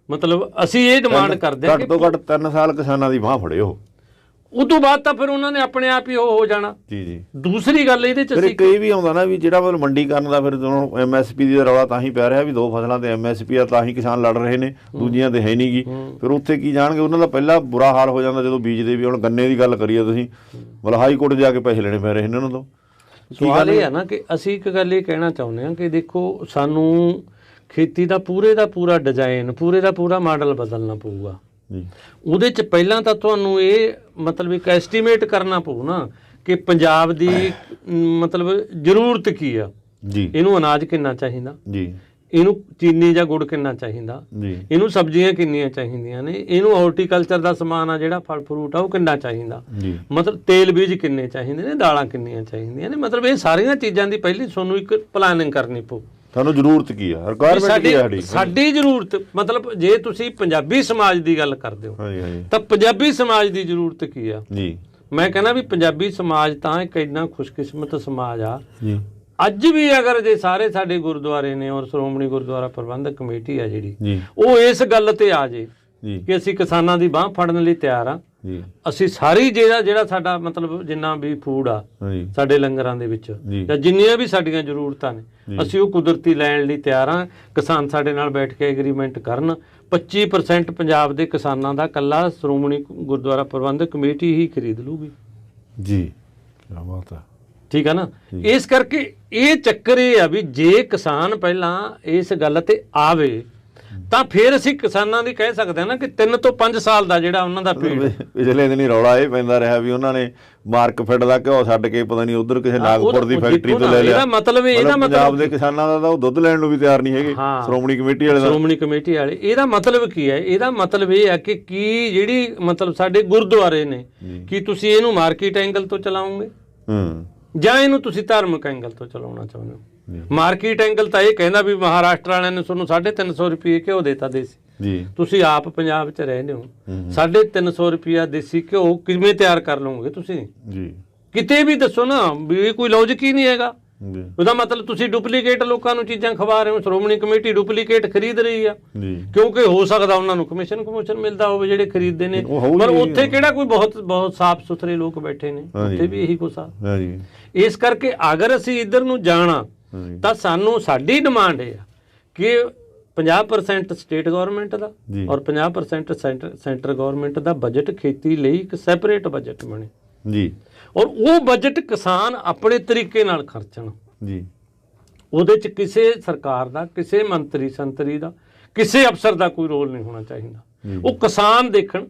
ਮਤਲਬ ਅਸੀਂ ਇਹ ਡਿਮਾਂਡ ਕਰਦੇ ਹਾਂ ਘੱਟ ਤੋਂ ਘੱਟ 3 ਸਾਲ ਕਿਸਾਨਾਂ ਦੀ ਬਾਹ ਫੜੇ ਉਹ ਤੋਂ ਬਾਅਦ ਤਾਂ ਫਿਰ ਉਹਨਾਂ ਨੇ ਆਪਣੇ ਆਪ ਹੀ ਉਹ ਹੋ ਜਾਣਾ ਜੀ ਜੀ। ਦੂਸਰੀ ਗੱਲ ਇਹਦੇ ਚ ਅਸੀਂ ਕਈ ਵੀ ਆਉਂਦਾ ਨਾ ਵੀ ਜਿਹੜਾ ਮਤਲਬ ਮੰਡੀਕਰਨ ਦਾ ਫਿਰ MSP ਦੀ ਰੌਲਾ ਤਾਂ ਹੀ ਪੈ ਰਿਹਾ ਵੀ 2 ਫਸਲਾਂ ਤੇ MSP ਆ ਤਾਂ ਹੀ ਕਿਸਾਨ ਲੜ ਰਹੇ ਨੇ, ਦੂਜੀਆਂ ਤੇ ਹੈ ਨਹੀਂ ਗੀ। ਫਿਰ ਉੱਥੇ ਕੀ ਜਾਣਗੇ? ਉਹਨਾਂ ਦਾ ਪਹਿਲਾਂ ਬੁਰਾ ਹਾਲ ਹੋ ਜਾਂਦਾ ਜਦੋਂ ਬੀਜਦੇ ਵੀ। ਹੁਣ ਗੰਨੇ ਦੀ ਗੱਲ ਕਰੀਏ ਤੁਸੀਂ, ਮਤਲਬ ਹਾਈ ਕੋਰਟ ਜਾ ਕੇ ਪੈਸੇ ਲੈਣੇ ਪੈ ਰਹੇ ਇਹਨਾਂ ਨੂੰ। ਤੋਂ ਸਵਾਲ ਇਹ ਆ ਨਾ ਕਿ ਅਸੀਂ ਇੱਕ ਗੱਲ ਇਹ ਕਹਿਣਾ ਚਾਹੁੰਦੇ ਹਾਂ ਕਿ ਦੇਖੋ ਸਾਨੂੰ ਖੇਤੀ ਦਾ ਪੂਰਾ ਡਿਜ਼ਾਈਨ ਪੂਰੇ ਦਾ ਪੂਰਾ ਮਾਡਲ ਬਦਲਣਾ ਪਊਗਾ ਜੀ। ਉਹਦੇ ਚ ਪਹਿਲਾਂ ਤਾਂ ਤੁਹਾਨੂੰ ਇਹ ਮਤਲਬ ਇੱਕ ਐਸਟੀਮੇਟ ਕਰਨਾ ਪਊ ਨਾ ਕਿ ਪੰਜਾਬ ਦੀ ਮਤਲਬ ਜ਼ਰੂਰਤ ਕੀ ਆ ਜੀ। ਇਹਨੂੰ ਅਨਾਜ ਕਿੰਨਾ ਚਾਹੀਦਾ ਜੀ, ਇਹਨੂੰ ਚੀਨੀ ਜਾਂ ਗੁੜ ਕਿੰਨਾ ਚਾਹੀਦਾ ਜੀ, ਇਹਨੂੰ ਸਬਜ਼ੀਆਂ ਕਿੰਨੀਆਂ ਚਾਹੀਦੀਆਂ ਨੇ, ਇਹਨੂੰ ਹਾਰਟੀਕਲਚਰ ਦਾ ਸਮਾਨ ਆ ਜਿਹੜਾ ਫਲ ਫਰੂਟ ਆ ਉਹ ਕਿੰਨਾ ਚਾਹੀਦਾ ਜੀ, ਮਤਲਬ ਤੇਲ ਬੀਜ ਕਿੰਨੇ ਚਾਹੀਦੇ ਨੇ, ਦਾਲਾਂ ਕਿੰਨੀਆਂ ਚਾਹੀਦੀਆਂ ਨੇ। ਮਤਲਬ ਇਹ ਸਾਰੀਆਂ ਚੀਜ਼ਾਂ ਦੀ ਪਹਿਲੀ ਤੁਹਾਨੂੰ ਇੱਕ ਪਲਾਨਿੰਗ ਕਰਨੀ ਪਊ। ਤੁਹਾਨੂੰ ਜ਼ਰੂਰਤ ਕੀ ਆ? ਰਿਕੁਆਇਰਮੈਂਟ ਕੀ ਆ ਸਾਡੀ ਜ਼ਰੂਰਤ? ਮਤਲਬ ਜੇ ਤੁਸੀਂ ਪੰਜਾਬੀ ਸਮਾਜ ਦੀ ਗੱਲ ਕਰਦੇ ਹੋ ਤਾਂ ਪੰਜਾਬੀ ਸਮਾਜ ਦੀ ਜ਼ਰੂਰਤ ਕੀ ਆ ਜੀ? ਮੈਂ ਕਹਿੰਦਾ ਵੀ ਪੰਜਾਬੀ ਸਮਾਜ ਤਾਂ ਇੱਕ ਇੰਨਾ ਖੁਸ਼ਕਿਸਮਤ ਸਮਾਜ ਆ ਜੀ। ਅੱਜ ਵੀ ਅਗਰ ਜੇ ਸਾਰੇ ਸਾਡੇ ਗੁਰਦੁਆਰੇ ਨੇ ਔਰ ਸ਼੍ਰੋਮਣੀ ਗੁਰਦੁਆਰਾ ਪ੍ਰਬੰਧਕ ਕਮੇਟੀ ਆ ਜਿਹੜੀ ਉਹ ਇਸ ਗੱਲ ਤੇ ਆ ਜੇ ਕਿ ਅਸੀਂ ਕਿਸਾਨਾਂ ਦੀ ਬਾਂਹ ਫੜਨ ਲਈ ਤਿਆਰ ਆ, ਅਸੀਂ ਸਾਰੀ ਜਿਹੜਾ ਸਾਡਾ ਮਤਲਬ ਜਿੰਨਾ ਵੀ ਫੂਡ ਆ ਸਾਡੇ ਲੰਗਰਾਂ ਦੇ ਵਿੱਚ ਜਾਂ ਜਿੰਨੀਆਂ ਵੀ ਸਾਡੀਆਂ ਜ਼ਰੂਰਤਾਂ ਨੇ ਅਸੀਂ ਉਹ ਕੁਦਰਤੀ ਲੈਣ ਲਈ ਤਿਆਰ ਆ। ਕਿਸਾਨ ਸਾਡੇ ਨਾਲ ਬੈਠ ਕੇ ਐਗਰੀਮੈਂਟ ਕਰਨ। 25% ਪੰਜਾਬ ਦੇ ਕਿਸਾਨਾਂ ਦਾ ਕੱਲਾ ਸ਼੍ਰੋਮਣੀ ਗੁਰਦੁਆਰਾ ਪ੍ਰਬੰਧਕ ਕਮੇਟੀ ਹੀ ਖਰੀਦ ਲੂਗੀ ਜੀ। ਕੀ ਬਾਤ ਹੈ। ਠੀਕ ਆ ਨਾ? ਇਸ ਕਰਕੇ ਇਹ ਚੱਕਰ ਇਹ ਆ ਵੀ ਜੇ ਕਿਸਾਨ ਪਹਿਲਾਂ ਇਸ ਗੱਲ ਤੇ ਆਵੇ ਤਾਂ ਫਿਰ ਅਸੀਂ ਕਿਸਾਨਾਂ ਦੀ ਕਹਿ ਸਕਦੇ ਹਾਂ ਨਾ ਕਿ 3 ਤੋਂ 5 ਸਾਲ ਦਾ ਜਿਹੜਾ ਉਹਨਾਂ ਦਾ ਪੀਰੀਅਡ। ਪਿਛਲੇ ਦਿਨ ਹੀ ਰੌਲਾ ਇਹ ਪੈਂਦਾ ਰਿਹਾ ਵੀ ਉਹਨਾਂ ਨੇ ਮਾਰਕਫੈਡ ਦਾ ਘਿਓ ਛੱਡ ਕੇ ਪਤਾ ਨਹੀਂ ਉਧਰ ਕਿਸੇ ਨਾਗਪੁਰ ਦੀ ਫੈਕਟਰੀ ਤੋਂ ਲੈ ਲਿਆ। ਇਹਦਾ ਮਤਲਬ ਪੰਜਾਬ ਦੇ ਕਿਸਾਨਾਂ ਦਾ ਤਾਂ ਉਹ ਦੁੱਧ ਲੈਣ ਨੂੰ ਵੀ ਤਿਆਰ ਨਹੀਂ ਹੈਗੇ ਸ਼੍ਰੋਮਣੀ ਕਮੇਟੀ ਵਾਲੇ। ਸ਼੍ਰੋਮਣੀ ਕਮੇਟੀ ਵਾਲੇ ਇਹਦਾ ਮਤਲਬ ਕੀ ਹੈ? ਇਹਦਾ ਮਤਲਬ ਇਹ ਹੈ ਕਿ ਕੀ ਜਿਹੜੀ ਮਤਲਬ ਸਾਡੇ ਗੁਰਦੁਆਰੇ ਨੇ ਕੀ ਤੁਸੀਂ ਇਹਨੂੰ ਮਾਰਕੀਟ ਐਂਗਲ ਤੋਂ ਚਲਾਓਗੇ ਜਾਂ ਇਹਨੂੰ ਤੁਸੀਂ ਧਾਰਮਿਕ ਐਂਗਲ ਤੋਂ ਚਲਾਉਣਾ ਚਾਹੁੰਦੇ ਹੋ। ਮਾਰਕੀਟ ਐਂਗਲ ਤਾਂ ਇਹ ਕਹਿੰਦਾ ਵੀ ਮਹਾਰਾਸ਼ਟਰ ਵਾਲਿਆਂ ਨੇ ਤੁਹਾਨੂੰ 350 ਰੁਪਏ ਘਿਓ ਦੇਤਾ ਦੇਸੀ ਜੀ, ਤੁਸੀਂ ਆਪ ਪੰਜਾਬ 'ਚ ਰਹਿੰਦੇ ਹੋ, 350 ਰੁਪਇਆ ਦੇਸੀ ਘਿਓ ਕਿਵੇਂ ਤਿਆਰ ਕਰ ਲਓਗੇ ਤੁਸੀਂ ਜੀ? ਕਿਤੇ ਵੀ ਦੱਸੋ ਨਾ ਵੀ ਇਹ ਕੋਈ ਲੌਜਿਕ ਹੀ ਨਹੀਂ ਹੈਗਾ। ਉਹਦਾ ਮਤਲਬ ਤੁਸੀਂ ਡੁਪਲੀਕੇਟ ਲੋਕਾਂ ਨੂੰ ਚੀਜ਼ਾਂ ਖਵਾ ਰਹੇ ਹੋ। ਸ਼੍ਰੋਮਣੀ ਕਮੇਟੀ ਡੁਪਲੀਕੇਟ ਖਰੀਦ ਰਹੀ ਆ ਕਿਉਂਕਿ ਹੋ ਸਕਦਾ ਉਹਨਾਂ ਨੂੰ ਕਮਿਸ਼ਨ ਮਿਲਦਾ ਹੋਵੇ ਜਿਹੜੇ ਖਰੀਦਦੇ ਨੇ, ਪਰ ਉੱਥੇ ਕਿਹੜਾ ਕੋਈ ਬਹੁਤ ਸਾਫ਼ ਸੁਥਰੇ ਲੋਕ ਬੈਠੇ ਨੇ, ਉੱਥੇ ਵੀ ਇਹੀ ਕੁਛ ਆ। ਇਸ ਕਰਕੇ ਅਗਰ ਅਸੀਂ ਇੱਧਰ ਨੂੰ ਜਾਣਾ ਤਾਂ ਸਾਨੂੰ ਸਾਡੀ ਡਿਮਾਂਡ ਇਹ ਆ ਕਿ 50% ਸਟੇਟ ਗਵਰਨਮੈਂਟ ਦਾ ਔਰ 50% ਸੈਂਟਰ ਗਵਰਨਮੈਂਟ ਦਾ ਬਜਟ ਖੇਤੀ ਲਈ ਇੱਕ ਸੈਪਰੇਟ ਬਜਟ ਬਣੇ ਜੀ, ਔਰ ਉਹ ਬਜਟ ਕਿਸਾਨ ਆਪਣੇ ਤਰੀਕੇ ਨਾਲ ਖਰਚਣ ਜੀ। ਉਹਦੇ 'ਚ ਕਿਸੇ ਸਰਕਾਰ ਦਾ, ਕਿਸੇ ਮੰਤਰੀ ਸੰਤਰੀ ਦਾ, ਕਿਸੇ ਅਫਸਰ ਦਾ ਕੋਈ ਰੋਲ ਨਹੀਂ ਹੋਣਾ ਚਾਹੀਦਾ। ਉਹ ਕਿਸਾਨ ਦੇਖਣ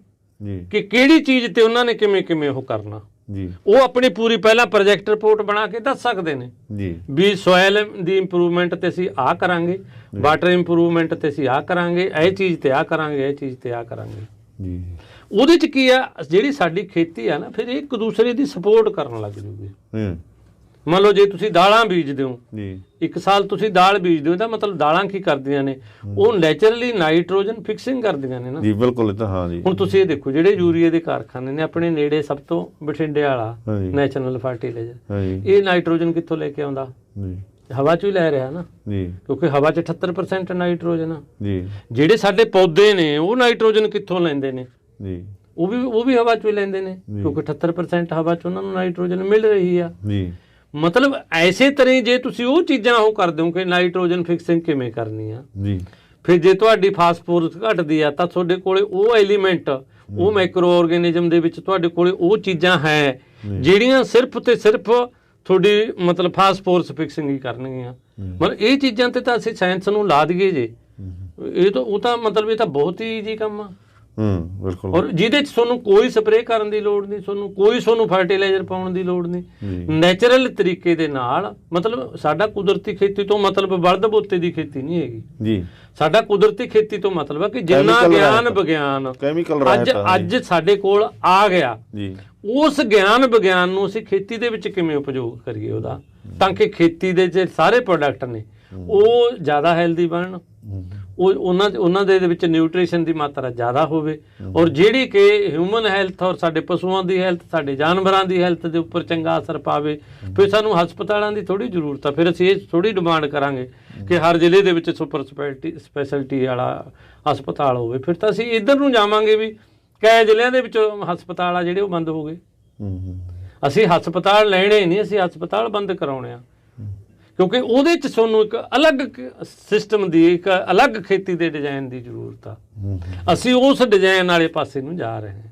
ਕਿ ਕਿਹੜੀ ਚੀਜ਼ ਤੇ ਉਹਨਾਂ ਨੇ ਕਿਵੇਂ ਉਹ ਕਰਨਾ ਜੀ। ਉਹ ਆਪਣੀ ਪੂਰੀ ਪਹਿਲਾਂ ਪ੍ਰੋਜੈਕਟ ਰਿਪੋਰਟ ਬਣਾ ਕੇ ਦੱਸ ਸਕਦੇ ਨੇ ਜੀ ਵੀ ਸੋਇਲ ਦੀ ਇੰਪਰੂਵਮੈਂਟ ਤੇ ਅਸੀਂ ਆਹ ਕਰਾਂਗੇ, ਵਾਟਰ ਇੰਪਰੂਵਮੈਂਟ ਤੇ ਅਸੀਂ ਆਹ ਕਰਾਂਗੇ, ਇਹ ਚੀਜ਼ ਤੇ ਆਹ ਕਰਾਂਗੇ, ਇਹ ਚੀਜ਼ ਤੇ ਆਹ ਕਰਾਂਗੇ ਜੀ। ਉਹਦੇ 'ਚ ਕੀ ਆ, ਜਿਹੜੀ ਸਾਡੀ ਖੇਤੀ ਆ ਨਾ, ਫਿਰ ਇੱਕ ਦੂਸਰੇ ਦੀ ਸਪੋਰਟ ਕਰਨ ਲੱਗ ਜੂਗੀ। ਮੰਨ ਲਓ ਜੇ ਤੁਸੀਂ ਦਾਲਾਂ ਬੀਜਦੇ ਹੋ, ਇੱਕ ਸਾਲ ਤੁਸੀਂ ਦਾਲ ਬੀਜਦੇ ਹੋ ਤਾਂ ਮਤਲਬ ਦਾਲਾਂ ਕੀ ਕਰਦੀਆਂ ਨੇ, ਉਹ ਨੈਚੁਰਲੀ ਨਾਈਟ੍ਰੋਜਨ ਫਿਕਸਿੰਗ ਕਰਦੀਆਂ ਨੇ ਨਾ ਜੀ। ਬਿਲਕੁਲ, ਤਾਂ ਹਾਂ ਜੀ। ਹੁਣ ਤੁਸੀਂ ਇਹ ਦੇਖੋ ਜਿਹੜੇ ਯੂਰੀਏ ਦੇ ਕਾਰਖਾਨੇ ਨੇ ਆਪਣੇ ਨੇੜੇ, ਸਭ ਤੋਂ ਬਠਿੰਡੇ ਵਾਲਾ ਨੈਸ਼ਨਲ ਫਰਟੀਲਾਈਜ਼ਰ, ਇਹ ਨਾਈਟ੍ਰੋਜਨ ਕਿੱਥੋਂ ਲੈ ਕੇ ਆਉਂਦਾ? ਹਵਾ ਚੋਂ ਹੀ ਲੈ ਰਿਹਾ ਨਾ ਜੀ, ਕਿਉਂਕਿ ਹਵਾ 'ਚ 78% ਨਾਈਟ੍ਰੋਜਨ ਆ ਜੀ। ਜਿਹੜੇ ਸਾਡੇ ਪੌਦੇ ਨੇ ਉਹ ਨਾਈਟ੍ਰੋਜਨ ਕਿੱਥੋਂ ਲੈਂਦੇ ਨੇ ਜੀ? ਉਹ ਵੀ ਹਵਾ ਚੋਂ ਹੀ ਲੈਂਦੇ ਨੇ, ਕਿਉਂਕਿ 78% ਹਵਾ 'ਚ ਉਹਨਾਂ ਨੂੰ ਨਾਈਟ੍ਰੋਜਨ ਮਿਲ ਰਹੀ ਆ ਜੀ। ਮਤਲਬ ਐਸੇ ਤਰ੍ਹਾਂ ਜੇ ਤੁਸੀਂ ਉਹ ਚੀਜ਼ਾਂ ਉਹ ਕਰਦੇ ਹੋ ਕਿ ਨਾਈਟ੍ਰੋਜਨ ਫਿਕਸਿੰਗ ਕਿਵੇਂ ਕਰਨੀ ਆ ਜੀ, ਫਿਰ ਜੇ ਤੁਹਾਡੀ ਫਾਸਫੋਰਸ ਘਟਦੀ ਆ ਤਾਂ ਤੁਹਾਡੇ ਕੋਲੇ ਉਹ ਐਲੀਮੈਂਟ, ਉਹ ਮਾਈਕਰੋ ਆਰਗੇਨਿਜ਼ਮ ਦੇ ਵਿੱਚ ਤੁਹਾਡੇ ਕੋਲੇ ਉਹ ਚੀਜ਼ਾਂ ਹੈ ਜਿਹੜੀਆਂ ਸਿਰਫ ਤੇ ਸਿਰਫ ਤੁਹਾਡੀ ਮਤਲਬ ਫਾਸਫੋਰਸ ਫਿਕਸਿੰਗ ਹੀ ਕਰਨਗੀਆਂ। ਮਤਲਬ ਇਹ ਚੀਜ਼ਾਂ ਤੇ ਤਾਂ ਅਸੀਂ ਸਾਇੰਸ ਨੂੰ ਲਾ ਦਈਏ ਜੇ, ਇਹ ਤਾਂ ਉਹ ਤਾਂ ਮਤਲਬ ਇਹ ਤਾਂ ਬਹੁਤ ਹੀ ਈਜ਼ੀ ਕੰਮ ਆ। ਬਿਲਕੁਲ। ਔਰ ਜਿਹਦੇ 'ਚ ਤੁਹਾਨੂੰ ਕੋਈ ਸਪਰੇਅ ਕਰਨ ਦੀ ਲੋੜ ਨਹੀਂ, ਤੁਹਾਨੂੰ ਫਰਟੀਲਾਈਜ਼ਰ ਪਾਉਣ ਦੀ ਲੋੜ ਨਹੀਂ, ਨੈਚੁਰਲ ਤਰੀਕੇ ਦੇ ਨਾਲ। ਮਤਲਬ ਸਾਡਾ ਕੁਦਰਤੀ ਖੇਤੀ ਤੋਂ ਮਤਲਬ ਬਲਦ ਬੋਤੇ ਦੀ ਖੇਤੀ ਨਹੀਂ ਹੈਗੀ ਜੀ। ਸਾਡਾ ਕੁਦਰਤੀ ਖੇਤੀ ਤੋਂ ਮਤਲਬ ਹੈ ਕਿ ਜਿੰਨਾ ਗਿਆਨ ਵਿਗਿਆਨ ਅੱਜ ਸਾਡੇ ਕੋਲ ਆ ਗਿਆ ਜੀ, ਉਸ ਗਿਆਨ ਵਿਗਿਆਨ ਨੂੰ ਅਸੀਂ ਖੇਤੀ ਦੇ ਵਿੱਚ ਕਿਵੇਂ ਉਪਯੋਗ ਕਰੀਏ ਉਹਦਾ, ਤਾਂ ਕਿ ਖੇਤੀ ਦੇ ਜਿਹੜੇ ਸਾਰੇ ਪ੍ਰੋਡਕਟ ਨੇ ਉਹ ਜ਼ਿਆਦਾ ਹੈਲਦੀ ਬਣਨ, ਉਹ ਉਹਨਾਂ ਦੇ ਵਿੱਚ ਨਿਊਟ੍ਰੀਸ਼ਨ ਦੀ ਮਾਤਰਾ ਜ਼ਿਆਦਾ ਹੋਵੇ, ਔਰ ਜਿਹੜੀ ਕਿ ਹਿਊਮਨ ਹੈਲਥ ਔਰ ਸਾਡੇ ਪਸ਼ੂਆਂ ਦੀ ਹੈਲਥ, ਸਾਡੇ ਜਾਨਵਰਾਂ ਦੀ ਹੈਲਥ ਦੇ ਉੱਪਰ ਚੰਗਾ ਅਸਰ ਪਾਵੇ। ਫਿਰ ਸਾਨੂੰ ਹਸਪਤਾਲਾਂ ਦੀ ਥੋੜ੍ਹੀ ਜ਼ਰੂਰਤ ਆ, ਫਿਰ ਅਸੀਂ ਇਹ ਥੋੜ੍ਹੀ ਡਿਮਾਂਡ ਕਰਾਂਗੇ ਕਿ ਹਰ ਜ਼ਿਲ੍ਹੇ ਦੇ ਵਿੱਚ ਸੁਪਰ ਸਪੈਸ਼ਲਿਟੀ ਵਾਲਾ ਹਸਪਤਾਲ ਹੋਵੇ। ਫਿਰ ਤਾਂ ਅਸੀਂ ਇੱਧਰ ਨੂੰ ਜਾਵਾਂਗੇ ਵੀ ਕਈ ਜ਼ਿਲ੍ਹਿਆਂ ਦੇ ਵਿੱਚ ਹਸਪਤਾਲ ਆ ਜਿਹੜੇ ਉਹ ਬੰਦ ਹੋ ਗਏ। ਅਸੀਂ ਹਸਪਤਾਲ ਲੈਣੇ ਨਹੀਂ, ਅਸੀਂ ਹਸਪਤਾਲ ਬੰਦ ਕਰਾਉਣੇ ਆ, ਕਿਉਂਕਿ ਉਹਦੇ 'ਚ ਤੁਹਾਨੂੰ ਇੱਕ ਅਲੱਗ ਸਿਸਟਮ ਦੀ, ਇੱਕ ਅਲੱਗ ਖੇਤੀ ਦੇ ਡਿਜ਼ਾਈਨ ਦੀ ਜ਼ਰੂਰਤ ਆ। ਅਸੀਂ ਉਸ ਡਿਜ਼ਾਈਨ ਵਾਲੇ ਪਾਸੇ ਨੂੰ ਜਾ ਰਹੇ ਹਾਂ।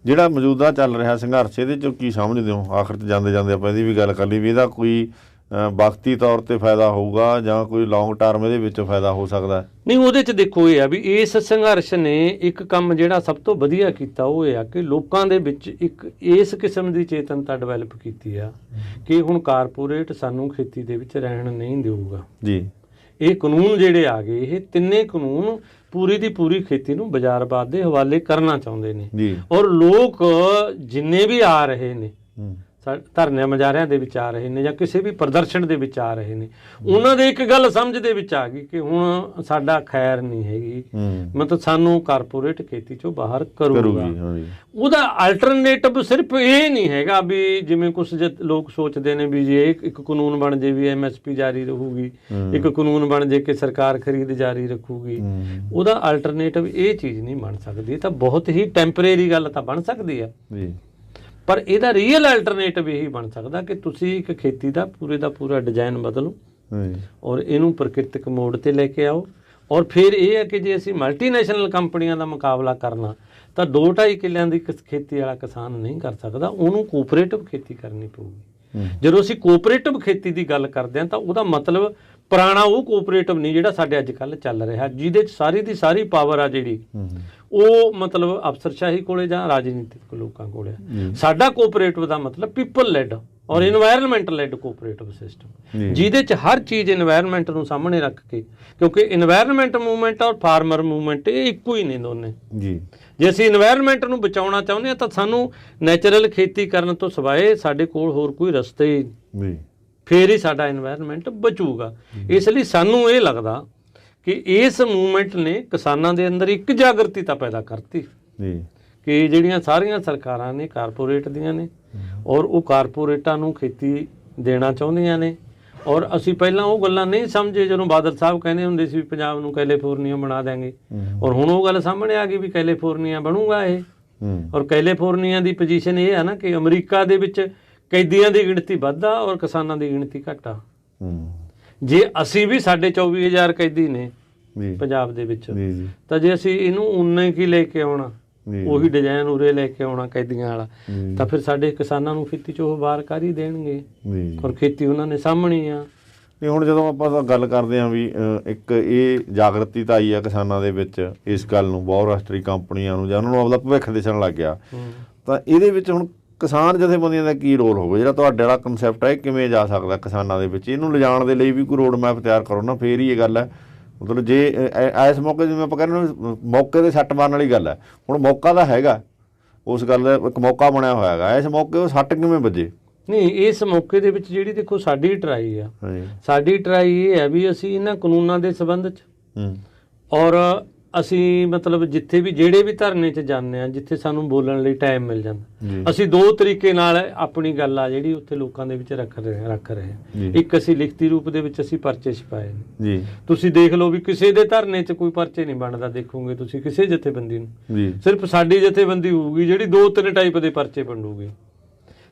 ਜਿਹੜਾ ਮੌਜੂਦਾ ਚੱਲ ਰਿਹਾ ਸੰਘਰਸ਼, ਇਹਦੇ 'ਚੋਂ ਕੀ ਸਮਝਦੇ ਹੋ? ਆਖਰ 'ਚ ਜਾਂਦੇ ਆਪਾਂ ਇਹਦੀ ਵੀ ਗੱਲ ਕਰ ਲਈ ਵੀ ਇਹਦਾ ਕੋਈ ਵਕਤੀ ਤੌਰ ਤੇ ਫਾਇਦਾ ਹੋਊਗਾ ਜਾਂ ਕੋਈ ਲੌਂਗ ਟਰਮ ਇਹਦੇ ਵਿੱਚੋਂ ਫਾਇਦਾ ਹੋ ਸਕਦਾ? ਨਹੀਂ, ਉਹਦੇ 'ਚ ਦੇਖੋ ਇਹ ਆ ਵੀ ਇਸ ਸੰਘਰਸ਼ ਨੇ ਇੱਕ ਕੰਮ ਜਿਹੜਾ ਸਭ ਤੋਂ ਵਧੀਆ ਕੀਤਾ ਉਹ ਇਹ ਆ ਕਿ ਲੋਕਾਂ ਦੇ ਵਿੱਚ ਇੱਕ ਇਸ ਕਿਸਮ ਦੀ ਚੇਤਨਤਾ ਡਿਵੈਲਪ ਕੀਤੀ ਆ ਕਿ ਹੁਣ ਕਾਰਪੋਰੇਟ ਸਾਨੂੰ ਖੇਤੀ ਦੇ ਵਿੱਚ ਰਹਿਣ ਨਹੀਂ ਦੇਊਗਾ ਜੀ। ਇਹ ਕਾਨੂੰਨ ਜਿਹੜੇ ਆ ਗਏ, ਇਹ ਤਿੰਨੇ ਕਾਨੂੰਨ ਪੂਰੀ ਦੀ ਪੂਰੀ ਖੇਤੀ ਨੂੰ ਬਾਜ਼ਾਰਵਾਦ ਦੇ ਹਵਾਲੇ ਕਰਨਾ ਚਾਹੁੰਦੇ ਨੇ। ਔਰ ਲੋਕ ਜਿੰਨੇ ਵੀ ਆ ਰਹੇ ਨੇ, ਧਰਨਿਆਂ ਮੁਜ਼ਾਹਰਿਆਂ ਦੇ ਵਿੱਚ ਆ ਰਹੇ ਨੇ ਜਾਂ ਕਿਸੇ ਵੀ ਪ੍ਰਦਰਸ਼ਨ ਦੇ ਵਿੱਚ ਆ ਰਹੇ ਨੇ, ਉਹਨਾਂ ਦੇ ਇੱਕ ਗੱਲ ਸਮਝ ਦੇ ਵਿੱਚ ਆ ਗਈ ਕਿ ਹੁਣ ਸਾਡਾ ਖੈਰ ਨਹੀਂ ਹੈਗੀ, ਮਤਲਬ ਸਾਨੂੰ ਕਾਰਪੋਰੇਟ ਖੇਤੀ ਚੋਂ ਬਾਹਰ ਕਰੂਗਾ। ਉਹਦਾ ਅਲਟਰਨੇਟਿਵ ਸਿਰਫ ਇਹ ਨਹੀਂ ਹੈਗਾ ਵੀ ਜਿਵੇਂ ਕੁਝ ਲੋਕ ਸੋਚਦੇ ਨੇ ਵੀ ਜੇ ਇੱਕ ਕਾਨੂੰਨ ਬਣ ਜੇ ਵੀ MSP ਜਾਰੀ ਰਹੂਗੀ, ਇੱਕ ਕਾਨੂੰਨ ਬਣ ਜੇ ਕਿ ਸਰਕਾਰ ਖਰੀਦ ਜਾਰੀ ਰੱਖੂਗੀ। ਉਹਦਾ ਅਲਟਰਨੇਟਿਵ ਇਹ ਚੀਜ਼ ਨਹੀਂ ਬਣ ਸਕਦੀ। ਇਹ ਤਾਂ ਬਹੁਤ ਹੀ ਟੈਂਪਰੇਰੀ ਗੱਲ ਤਾਂ ਬਣ ਸਕਦੀ ਆ, ਪਰ ਇਹਦਾ ਰੀਅਲ ਅਲਟਰਨੇਟਿਵ ਇਹੀ ਬਣ ਸਕਦਾ ਕਿ ਤੁਸੀਂ ਇੱਕ ਖੇਤੀ ਦਾ ਪੂਰਾ ਡਿਜ਼ਾਈਨ ਬਦਲੋ ਔਰ ਇਹਨੂੰ ਪ੍ਰਕਿਰਤਿਕ ਮੋਡ ਤੇ ਲੈ ਕੇ ਆਓ। ਔਰ ਫਿਰ ਇਹ ਹੈ ਕਿ ਜੇ ਅਸੀਂ ਮਲਟੀਨੈਸ਼ਨਲ ਕੰਪਨੀਆਂ ਦਾ ਮੁਕਾਬਲਾ ਕਰਨਾ ਤਾਂ 2-2.5 ਕਿੱਲਿਆਂ ਦੀ ਖੇਤੀ ਵਾਲਾ ਕਿਸਾਨ ਨਹੀਂ ਕਰ ਸਕਦਾ, ਉਹਨੂੰ ਕੋਆਪਰੇਟਿਵ ਖੇਤੀ ਕਰਨੀ ਪਊਗੀ। ਜਦੋਂ ਅਸੀਂ ਕੋਆਪਰੇਟਿਵ ਖੇਤੀ ਦੀ ਗੱਲ ਕਰਦੇ ਹਾਂ ਤਾਂ ਉਹਦਾ ਮਤਲਬ ਪੁਰਾਣਾ ਉਹ ਕੋਆਪਰੇਟਿਵ ਨਹੀਂ ਜਿਹੜਾ ਸਾਡੇ ਅੱਜ ਕੱਲ੍ਹ ਚੱਲ ਰਿਹਾ, ਜਿਹਦੇ 'ਚ ਸਾਰੀ ਦੀ ਸਾਰੀ ਪਾਵਰ ਆ ਜਿਹੜੀ ਉਹ ਮਤਲਬ ਅਫਸਰਸ਼ਾਹੀ ਕੋਲੇ ਜਾਂ ਰਾਜਨੀਤਿਕ ਲੋਕਾਂ ਕੋਲੇ। ਸਾਡਾ ਕੋਆਪਰੇਟਿਵ ਦਾ ਮਤਲਬ ਪੀਪਲ ਲੈਡ ਔਰ এনवायरमेंट ਲੈਡ ਕੋਆਪਰੇਟਿਵ ਸਿਸਟਮ, ਜਿਹਦੇ ਚ ਹਰ ਚੀਜ਼ এনवायरमेंट ਨੂੰ ਸਾਹਮਣੇ ਰੱਖ ਕੇ, ਕਿਉਂਕਿ এনवायरमेंट ਮੂਵਮੈਂਟ ਔਰ ਫਾਰਮਰ ਮੂਵਮੈਂਟ ਇਹ ਇੱਕੋ ਹੀ ਨੇ ਦੋਨੇ ਜੀ। ਜੇ ਅਸੀਂ এনवायरमेंट ਨੂੰ ਬਚਾਉਣਾ ਚਾਹੁੰਦੇ ਹਾਂ ਤਾਂ ਸਾਨੂੰ ਨੈਚੁਰਲ ਖੇਤੀ ਕਰਨ ਤੋਂ ਸਿਵਾਏ ਸਾਡੇ ਕੋਲ ਹੋਰ ਕੋਈ ਰਸਤਾ ਹੀ ਨਹੀਂ, ਫੇਰ ਹੀ ਸਾਡਾ এনवायरमेंट ਬਚੂਗਾ। ਇਸ ਲਈ ਸਾਨੂੰ ਇਹ ਲੱਗਦਾ ਕਿ ਇਸ ਮੂਵਮੈਂਟ ਨੇ ਕਿਸਾਨਾਂ ਦੇ ਅੰਦਰ ਇੱਕ ਜਾਗਰਤੀ ਤਾਂ ਪੈਦਾ ਕਰਤੀ ਕਿ ਜਿਹੜੀਆਂ ਸਾਰੀਆਂ ਸਰਕਾਰਾਂ ਨੇ ਕਾਰਪੋਰੇਟ ਦੀਆਂ ਨੇ ਔਰ ਉਹ ਕਾਰਪੋਰੇਟਾਂ ਨੂੰ ਖੇਤੀ ਦੇਣਾ ਚਾਹੁੰਦੀਆਂ ਨੇ। ਔਰ ਅਸੀਂ ਪਹਿਲਾਂ ਉਹ ਗੱਲਾਂ ਨਹੀਂ ਸਮਝੇ ਜਦੋਂ ਬਾਦਲ ਸਾਹਿਬ ਕਹਿੰਦੇ ਹੁੰਦੇ ਸੀ ਵੀ ਪੰਜਾਬ ਨੂੰ ਕੈਲੀਫੋਰਨੀਆ ਬਣਾ ਦੇਂਗੇ, ਔਰ ਹੁਣ ਉਹ ਗੱਲ ਸਾਹਮਣੇ ਆ ਗਈ ਵੀ ਕੈਲੀਫੋਰਨੀਆ ਬਣੂਗਾ ਇਹ। ਔਰ ਕੈਲੀਫੋਰਨੀਆ ਦੀ ਪੋਜੀਸ਼ਨ ਇਹ ਹੈ ਨਾ ਕਿ ਅਮਰੀਕਾ ਦੇ ਵਿੱਚ ਕੈਦੀਆਂ ਦੀ ਗਿਣਤੀ ਵੱਧ ਆ ਔਰ ਕਿਸਾਨਾਂ ਦੀ ਗਿਣਤੀ ਘੱਟ ਆ। ਜੇ ਅਸੀਂ ਵੀ ਸਾਡੇ 24,000 ਕੈਦੀ ਨੇ ਪੰਜਾਬ ਦੇ ਵਿੱਚ, ਤਾਂ ਜੇ ਅਸੀਂ ਇਹਨੂੰ ਉਨੇ ਕੀ ਲੈ ਕੇ ਆਉਣਾ, ਉਹੀ ਡਿਜ਼ਾਈਨ ਉਰੇ ਲੈ ਕੇ ਆਉਣਾ ਕੈਦੀਆਂ ਵਾਲਾ, ਤਾਂ ਫਿਰ ਸਾਡੇ ਕਿਸਾਨਾਂ ਨੂੰ ਖੇਤੀ 'ਚ ਉਹ ਬਾਹਰ ਕਰ ਹੀ ਦੇਣਗੇ ਔਰ ਖੇਤੀ ਉਹਨਾਂ ਨੇ ਸਾਹਮਣੀ ਆ। ਨਹੀਂ ਹੁਣ ਜਦੋਂ ਆਪਾਂ ਗੱਲ ਕਰਦੇ ਹਾਂ ਵੀ ਇੱਕ ਇਹ ਜਾਗਰਤੀ ਤਾਂ ਆਈ ਆ ਕਿਸਾਨਾਂ ਦੇ ਵਿੱਚ ਇਸ ਗੱਲ ਨੂੰ, ਬਹੁਰਾਸ਼ਟਰੀ ਕੰਪਨੀਆਂ ਨੂੰ ਜਾਂ ਉਹਨਾਂ ਨੂੰ ਆਪਦਾ ਭਵਿੱਖ ਦਿਸਣ ਲੱਗ ਗਿਆ, ਤਾਂ ਇਹਦੇ ਵਿੱਚ ਹੁਣ ਕਿਸਾਨ ਜਥੇਬੰਦੀਆਂ ਦਾ ਕੀ ਰੋਲ ਹੋਵੇ? ਜਿਹੜਾ ਤੁਹਾਡੇ ਵਾਲਾ ਕਨਸੈਪਟ ਹੈ ਕਿਵੇਂ ਜਾ ਸਕਦਾ ਕਿਸਾਨਾਂ ਦੇ ਵਿੱਚ, ਇਹਨੂੰ ਲਿਜਾਣ ਦੇ ਲਈ ਵੀ ਕੋਈ ਰੋਡ ਮੈਪ ਤਿਆਰ ਕਰੋ ਨਾ, ਫੇਰ ਹੀ ਇਹ ਗੱਲ ਹੈ। ਮਤਲਬ ਜੇ ਇਸ ਮੌਕੇ ਜਿਵੇਂ ਆਪਾਂ ਕਹਿੰਦੇ ਮੌਕੇ 'ਤੇ ਸੱਟ ਮਾਰਨ ਵਾਲੀ ਗੱਲ ਹੈ, ਹੁਣ ਮੌਕਾ ਤਾਂ ਹੈਗਾ, ਉਸ ਗੱਲ ਦਾ ਇੱਕ ਮੌਕਾ ਬਣਿਆ ਹੋਇਆ ਹੈਗਾ, ਇਸ ਮੌਕੇ ਉਹ ਸੱਟ ਕਿਵੇਂ ਵੱਜੇ? ਨਹੀਂ, ਇਸ ਮੌਕੇ ਦੇ ਵਿੱਚ ਜਿਹੜੀ ਦੇਖੋ ਸਾਡੀ ਟਰਾਈ ਆ, ਸਾਡੀ ਟਰਾਈ ਇਹ ਹੈ ਵੀ ਅਸੀਂ ਇਹਨਾਂ ਕਾਨੂੰਨਾਂ ਦੇ ਸੰਬੰਧ 'ਚ ਔਰ ਅਸੀਂ ਮਤਲਬ ਜਿੱਥੇ ਵੀ ਜਿਹੜੇ ਵੀ ਧਰਨੇ 'ਚ ਜਾਂਦੇ ਹਾਂ, ਜਿੱਥੇ ਸਾਨੂੰ ਬੋਲਣ ਲਈ ਟਾਈਮ ਮਿਲ ਜਾਂਦਾ, ਅਸੀਂ ਦੋ ਤਰੀਕੇ ਨਾਲ ਆਪਣੀ ਗੱਲ ਆ ਜਿਹੜੀ ਉੱਥੇ ਲੋਕਾਂ ਦੇ ਵਿੱਚ ਰੱਖ ਰਹੇ ਹਾਂ। ਇੱਕ ਅਸੀਂ ਲਿਖਤੀ ਰੂਪ ਦੇ ਵਿੱਚ ਅਸੀਂ ਪਰਚੇ ਛਪਾਏ ਨੇ, ਤੁਸੀਂ ਦੇਖ ਲਓ ਵੀ ਕਿਸੇ ਦੇ ਧਰਨੇ 'ਚ ਕੋਈ ਪਰਚੇ ਨਹੀਂ ਬਣਦਾ, ਦੇਖੋਗੇ ਤੁਸੀਂ ਕਿਸੇ ਜਥੇਬੰਦੀ ਨੂੰ, ਸਿਰਫ ਸਾਡੀ ਜਥੇਬੰਦੀ ਹੋਊਗੀ ਜਿਹੜੀ 2-3 ਟਾਈਪ ਦੇ ਪਰਚੇ ਵੰਡੂਗੀ,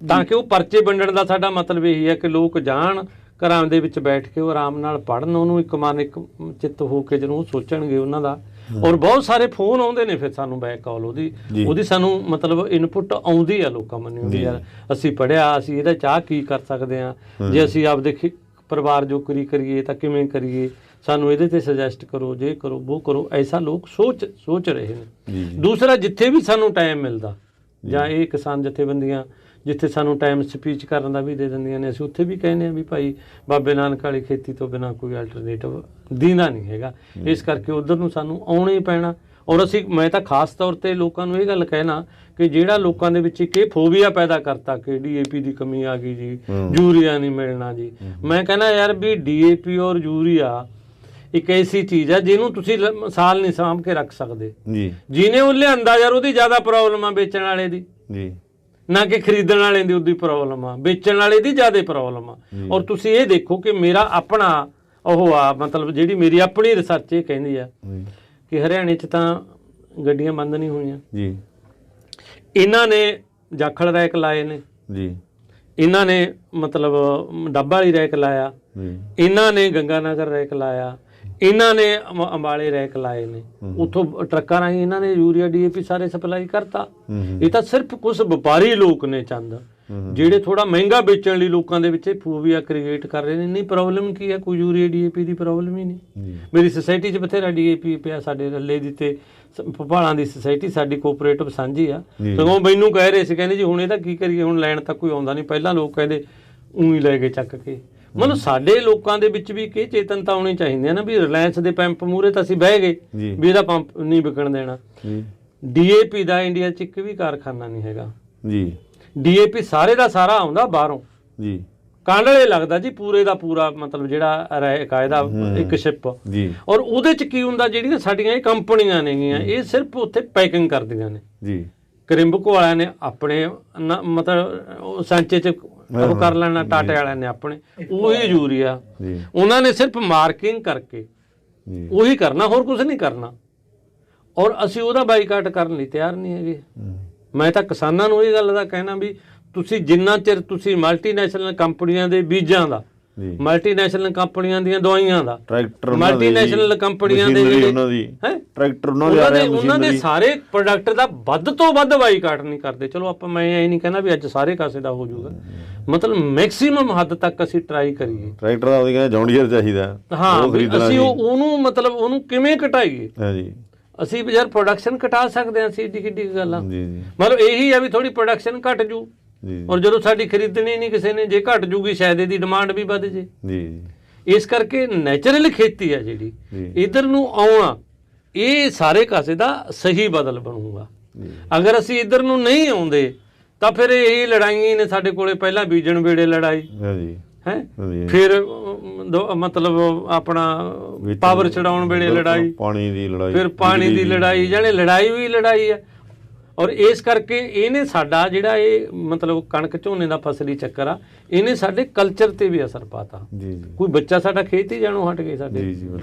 ਤਾਂ ਕਿ ਉਹ ਪਰਚੇ ਵੰਡਣ ਦਾ ਸਾਡਾ ਮਤਲਬ ਇਹੀ ਹੈ ਕਿ ਲੋਕ ਜਾਣ ਘਰਾਂ ਦੇ ਵਿੱਚ ਬੈਠ ਕੇ ਉਹ ਆਰਾਮ ਨਾਲ ਪੜ੍ਹਨ, ਉਹਨੂੰ ਇੱਕ ਮਨ ਇੱਕ ਚਿੱਤ ਹੋ ਕੇ ਜਦੋਂ ਉਹ ਸੋਚਣਗੇ ਉਹਨਾਂ ਦਾ। ਔਰ ਬਹੁਤ ਸਾਰੇ ਫੋਨ ਆਉਂਦੇ ਨੇ ਫਿਰ ਸਾਨੂੰ ਬੈਕ ਕਾਲ, ਉਹਦੀ ਸਾਨੂੰ ਮਤਲਬ ਇਨਪੁਟ ਆਉਂਦੀ ਆ ਲੋਕਾਂ ਮੰਨਿਓ ਵੀ ਯਾਰ ਅਸੀਂ ਪੜ੍ਹਿਆ, ਅਸੀਂ ਇਹਦਾ ਚਾਹ ਕੀ ਕਰ ਸਕਦੇ ਹਾਂ, ਜੇ ਅਸੀਂ ਆਪਦੇ ਪਰਿਵਾਰ ਜੋਗਰੀ ਕਰੀਏ ਤਾਂ ਕਿਵੇਂ ਕਰੀਏ, ਸਾਨੂੰ ਇਹਦੇ ਤੇ ਸੁਜੈਸਟ ਕਰੋ, ਜੇ ਕਰੋ ਉਹ ਕਰੋ, ਐਸਾ ਲੋਕ ਸੋਚ ਰਹੇ ਨੇ। ਦੂਸਰਾ, ਜਿੱਥੇ ਵੀ ਸਾਨੂੰ ਟਾਈਮ ਮਿਲਦਾ ਜਾਂ ਇਹ ਕਿਸਾਨ ਜਥੇਬੰਦੀਆਂ ਜਿੱਥੇ ਸਾਨੂੰ ਟਾਈਮ ਸਪੀਚ ਕਰਨ ਦਾ ਵੀ ਦੇ ਦਿੰਦੀਆਂ ਨੇ, ਅਸੀਂ ਉੱਥੇ ਵੀ ਕਹਿੰਦੇ ਹਾਂ ਵੀ ਭਾਈ ਬਾਬੇ ਨਾਨਕ ਵਾਲੀ ਖੇਤੀ ਤੋਂ ਬਿਨਾਂ ਕੋਈ ਅਲਟਰਨੇਟਿਵ ਦੀਂਦਾ ਨਹੀਂ ਹੈਗਾ, ਇਸ ਕਰਕੇ ਉੱਧਰ ਨੂੰ ਸਾਨੂੰ ਆਉਣਾ ਹੀ ਪੈਣਾ। ਔਰ ਮੈਂ ਤਾਂ ਖਾਸ ਤੌਰ 'ਤੇ ਲੋਕਾਂ ਨੂੰ ਇਹ ਗੱਲ ਕਹਿਣਾ ਕਿ ਜਿਹੜਾ ਲੋਕਾਂ ਦੇ ਵਿੱਚ ਇੱਕ ਇਹ ਫੋਬੀਆ ਪੈਦਾ ਕਰਤਾ ਕਿ DAP ਦੀ ਕਮੀ ਆ ਗਈ ਜੀ, ਯੂਰੀਆ ਨਹੀਂ ਮਿਲਣਾ ਜੀ, ਮੈਂ ਕਹਿੰਦਾ ਯਾਰ ਵੀ DAP ਔਰ ਯੂਰੀਆ ਇੱਕ ਐਸੀ ਚੀਜ਼ ਹੈ ਜਿਹਨੂੰ ਤੁਸੀਂ ਸਾਲ ਨਹੀਂ ਸਾਂਭ ਕੇ ਰੱਖ ਸਕਦੇ। ਜਿਹਨੇ ਉਹ ਲਿਆਂਦਾ ਯਾਰ ਉਹਦੀ ਜ਼ਿਆਦਾ ਪ੍ਰੋਬਲਮ ਆ ਵੇਚਣ ਵਾਲੇ ਦੀ, ਨਾ ਕਿ ਖਰੀਦਣ ਵਾਲੇ ਦੀ ਉਹਦੀ ਪ੍ਰੋਬਲਮ ਆ, ਵੇਚਣ ਵਾਲੇ ਦੀ ਜ਼ਿਆਦਾ ਪ੍ਰੋਬਲਮ ਆ। ਔਰ ਤੁਸੀਂ ਇਹ ਦੇਖੋ ਕਿ ਮੇਰਾ ਆਪਣਾ ਉਹ ਆ ਮਤਲਬ ਜਿਹੜੀ ਮੇਰੀ ਆਪਣੀ ਰਿਸਰਚ ਇਹ ਕਹਿੰਦੀ ਆ ਕਿ ਹਰਿਆਣੇ 'ਚ ਤਾਂ ਗੱਡੀਆਂ ਬੰਦ ਨਹੀਂ ਹੋਈਆਂ ਜੀ, ਇਹਨਾਂ ਨੇ ਜਾਖਲ ਰੈਕ ਲਾਏ ਨੇ ਜੀ, ਇਹਨਾਂ ਨੇ ਮਤਲਬ ਡੱਬਾ ਵਾਲੀ ਰੈਕ ਲਾਇਆ, ਇਹਨਾਂ ਨੇ ਗੰਗਾਨਗਰ ਰੈਕ ਲਾਇਆ, ਇਹਨਾਂ ਨੇ ਅੰਬਾਲੇ ਰੈਕ ਲਾਏ ਨੇ, ਉੱਥੋਂ ਟਰੱਕਾਂ ਰਾਹੀਂ ਇਹਨਾਂ ਨੇ ਯੂਰੀਆ DAP ਸਾਰੇ ਸਪਲਾਈ ਕਰਤਾ। ਇਹ ਤਾਂ ਸਿਰਫ ਕੁਝ ਵਪਾਰੀ ਲੋਕ ਨੇ ਚੰਦ ਜਿਹੜੇ ਥੋੜਾ ਮਹਿੰਗਾ ਵੇਚਣ ਲਈ ਲੋਕਾਂ ਦੇ ਵਿੱਚ ਫੋਬੀਆ ਕ੍ਰੀਏਟ ਕਰ ਰਹੇ ਨੇ। ਨਹੀਂ, ਪ੍ਰੋਬਲਮ ਕੀ ਹੈ? ਕੋਈ ਯੂਰੀਆ DAP ਦੀ ਪ੍ਰੋਬਲਮ ਹੀ ਨਹੀਂ। ਮੇਰੀ ਸੁਸਾਇਟੀ 'ਚ ਬਥੇਰਾ DAP ਪਿਆ, ਸਾਡੇ ਰੱਲੇ ਦੀ ਤੇ ਭੋਪਾਲਾਂ ਦੀ ਸੁਸਾਇਟੀ ਸਾਡੀ ਕੋਆਪਰੇਟਿਵ ਸਾਂਝੀ ਆ। ਸਗੋਂ ਮੈਨੂੰ ਕਹਿ ਰਹੇ ਸੀ, ਕਹਿੰਦੇ ਜੀ ਹੁਣ ਇਹਦਾ ਕੀ ਕਰੀਏ, ਹੁਣ ਲੈਣ ਤਾਂ ਕੋਈ ਆਉਂਦਾ ਨਹੀਂ, ਪਹਿਲਾਂ ਲੋਕ ਕਹਿੰਦੇ ਊਂ ਲੈ ਕੇ ਚੱਕ ਕੇ। ਮਤਲਬ ਸਾਡੇ ਲੋਕਾਂ ਦੇ ਵਿੱਚ ਵੀ ਇਹ ਚੇਤਨਤਾ ਆਉਣੀ ਚਾਹੀਦੀ ਹੈ ਨਾ ਵੀ ਰਿਲਾਇੰਸ ਦੇ ਪੰਪ ਮੂਹਰੇ ਤਾਂ ਅਸੀਂ ਬਹਿ ਗਏ ਵੀ ਇਹਦਾ ਪੰਪ ਨਹੀਂ ਵਿਕਣ ਦੇਣਾ। DAP ਦਾ ਇੰਡੀਆ 'ਚ ਇੱਕ ਵੀ ਕਾਰਖਾਨਾ ਨਹੀਂ ਹੈਗਾ ਜੀ, DAP ਸਾਰੇ ਦਾ ਸਾਰਾ ਆਉਂਦਾ ਬਾਹਰੋਂ ਜੀ, ਕਾਂਡਲੇ ਲੱਗਦਾ ਜੀ ਪੂਰੇ ਦਾ ਪੂਰਾ, ਮਤਲਬ ਜਿਹੜਾ ਕਾਇਦਾ ਇੱਕ ਸ਼ਿਪ ਜੀ। ਔਰ ਉਹਦੇ 'ਚ ਕੀ ਹੁੰਦਾ, ਜਿਹੜੀਆਂ ਸਾਡੀਆਂ ਇਹ ਕੰਪਨੀਆਂ ਨੇਗੀਆਂ ਇਹ ਸਿਰਫ ਉੱਥੇ ਪੈਕਿੰਗ ਕਰਦੀਆਂ ਨੇ ਜੀ। ਕਰਿੰਬਕੋ ਵਾਲਿਆਂ ਨੇ ਆਪਣੇ ਮਤਲਬ ਸਾਂਚੇ 'ਚ ਉਹ ਕਰ ਲੈਣਾ, ਟਾਟੇ ਵਾਲਿਆਂ ਨੇ ਆਪਣੇ ਉਹੀ ਯੂਰੀਆ, ਉਹਨਾਂ ਨੇ ਸਿਰਫ ਮਾਰਕਿੰਗ ਕਰਕੇ ਉਹੀ ਕਰਨਾ, ਹੋਰ ਕੁਝ ਨਹੀਂ ਕਰਨਾ। ਔਰ ਅਸੀਂ ਉਹਦਾ ਬਾਈਕਾਟ ਕਰਨ ਲਈ ਤਿਆਰ ਨਹੀਂ ਹੈਗੇ। ਮੈਂ ਤਾਂ ਕਿਸਾਨਾਂ ਨੂੰ ਇਹ ਗੱਲ ਦਾ ਕਹਿਣਾ ਵੀ ਤੁਸੀਂ ਜਿੰਨਾ ਚਿਰ ਤੁਸੀਂ ਮਲਟੀਨੈਸ਼ਨਲ ਕੰਪਨੀਆਂ ਦੇ ਬੀਜਾਂ ਦਾ, ਮਲਟੀਨੈਸ਼ਨਲ ਕੰਪਨੀਆਂ ਦੀਆਂ ਦਵਾਈਆਂ ਦਾ, ਮਲਟੀਨੈਸ਼ਨਲ ਕੰਪਨੀਆਂ ਦੇ ਉਹਨਾਂ ਦੇ ਸਾਰੇ ਪ੍ਰੋਡਕਟ ਦਾ ਵੱਧ ਤੋਂ ਵੱਧ ਬਾਈਕਾਟ ਨਹੀਂ ਕਰਦੇ। ਚਲੋ ਆਪਾਂ ਮੈਂ ਇਹ ਨਹੀਂ ਕਹਿੰਦਾ ਵੀ ਅੱਜ ਸਾਰੇ ਕਾਸੇ ਦਾ ਹੋ ਜਾਊਗਾ, ਮਤਲਬ ਮੈਕਸਿਮਮ ਹੱਦ ਤੱਕ ਅਸੀਂ ਟਰਾਈ ਕਰੀਏ। ਟਰੈਕਟਰ ਦਾ ਉਹਦੀ ਜੌਨ ਡੀਅਰ ਚਾਹੀਦਾ, ਹਾਂ ਅਸੀਂ ਉਹਨੂੰ ਮਤਲਬ ਉਹਨੂੰ ਕਿਵੇਂ ਘਟਾਈਏ। ਅਸੀਂ ਯਾਰ ਪ੍ਰੋਡਕਸ਼ਨ ਘਟਾ ਸਕਦੇ ਹਾਂ, ਅਸੀਂ ਏਡੀ ਕਿੱਡੀ ਗੱਲ ਆ। ਮਤਲਬ ਇਹੀ ਆ ਵੀ ਥੋੜੀ ਪ੍ਰੋਡਕਸ਼ਨ ਘਟ ਜੂ, ਜੀ ਔਰ ਜਦੋਂ ਸਾਡੀ ਖਰੀਦਣੀ ਨਹੀਂ ਕਿਸੇ ਨੇ, ਜੇ ਘਟ ਜੂਗੀ ਸ਼ਾਇਦ ਇਹਦੀ ਡਿਮਾਂਡ ਵੀ ਵੱਧ ਜੇ। ਜੀ ਇਸ ਕਰਕੇ ਨੈਚੁਰਲ ਖੇਤੀ ਆ ਜਿਹੜੀ ਇਧਰ ਨੂੰ ਆਉਣਾ, ਇਹ ਸਾਰੇ ਕਾਸੇ ਦਾ ਸਹੀ ਬਦਲ ਬਣੂਗਾ। ਅਗਰ ਅਸੀਂ ਇਧਰ ਨੂੰ ਨਹੀਂ ਆਉਂਦੇ ਤਾਂ ਫਿਰ ਇਹ ਲੜਾਈਆਂ ਨੇ ਸਾਡੇ ਕੋਲੇ, ਪਹਿਲਾਂ ਬੀਜਣ ਵੇਲੇ ਲੜਾਈ ਹੈ, ਫਿਰ ਮਤਲਬ ਆਪਣਾ ਪਾਵਰ ਛਡਾਉਣ ਵੇਲੇ ਲੜਾਈ, ਪਾਣੀ ਦੀ ਲੜਾਈ, ਫਿਰ ਪਾਣੀ ਦੀ ਲੜਾਈ, ਜਾਣੇ ਲੜਾਈ ਵੀ ਲੜਾਈ ਹੈ। ਔਰ ਇਸ ਕਰਕੇ ਇਹਨੇ ਸਾਡਾ ਜਿਹੜਾ ਇਹ ਮਤਲਬ ਕਣਕ ਝੋਨੇ ਦਾ ਫਸਲੀ ਚੱਕਰ ਆ, ਇਹਨੇ ਸਾਡੇ ਕਲਚਰ ਤੇ ਵੀ ਅਸਰ ਪਾਤਾ। ਕੋਈ ਬੱਚਾ ਸਾਡਾ ਖੇਤ ਹੀ ਜਾਣੋਂ ਹਟ ਗਏ ਸਾਡੇ।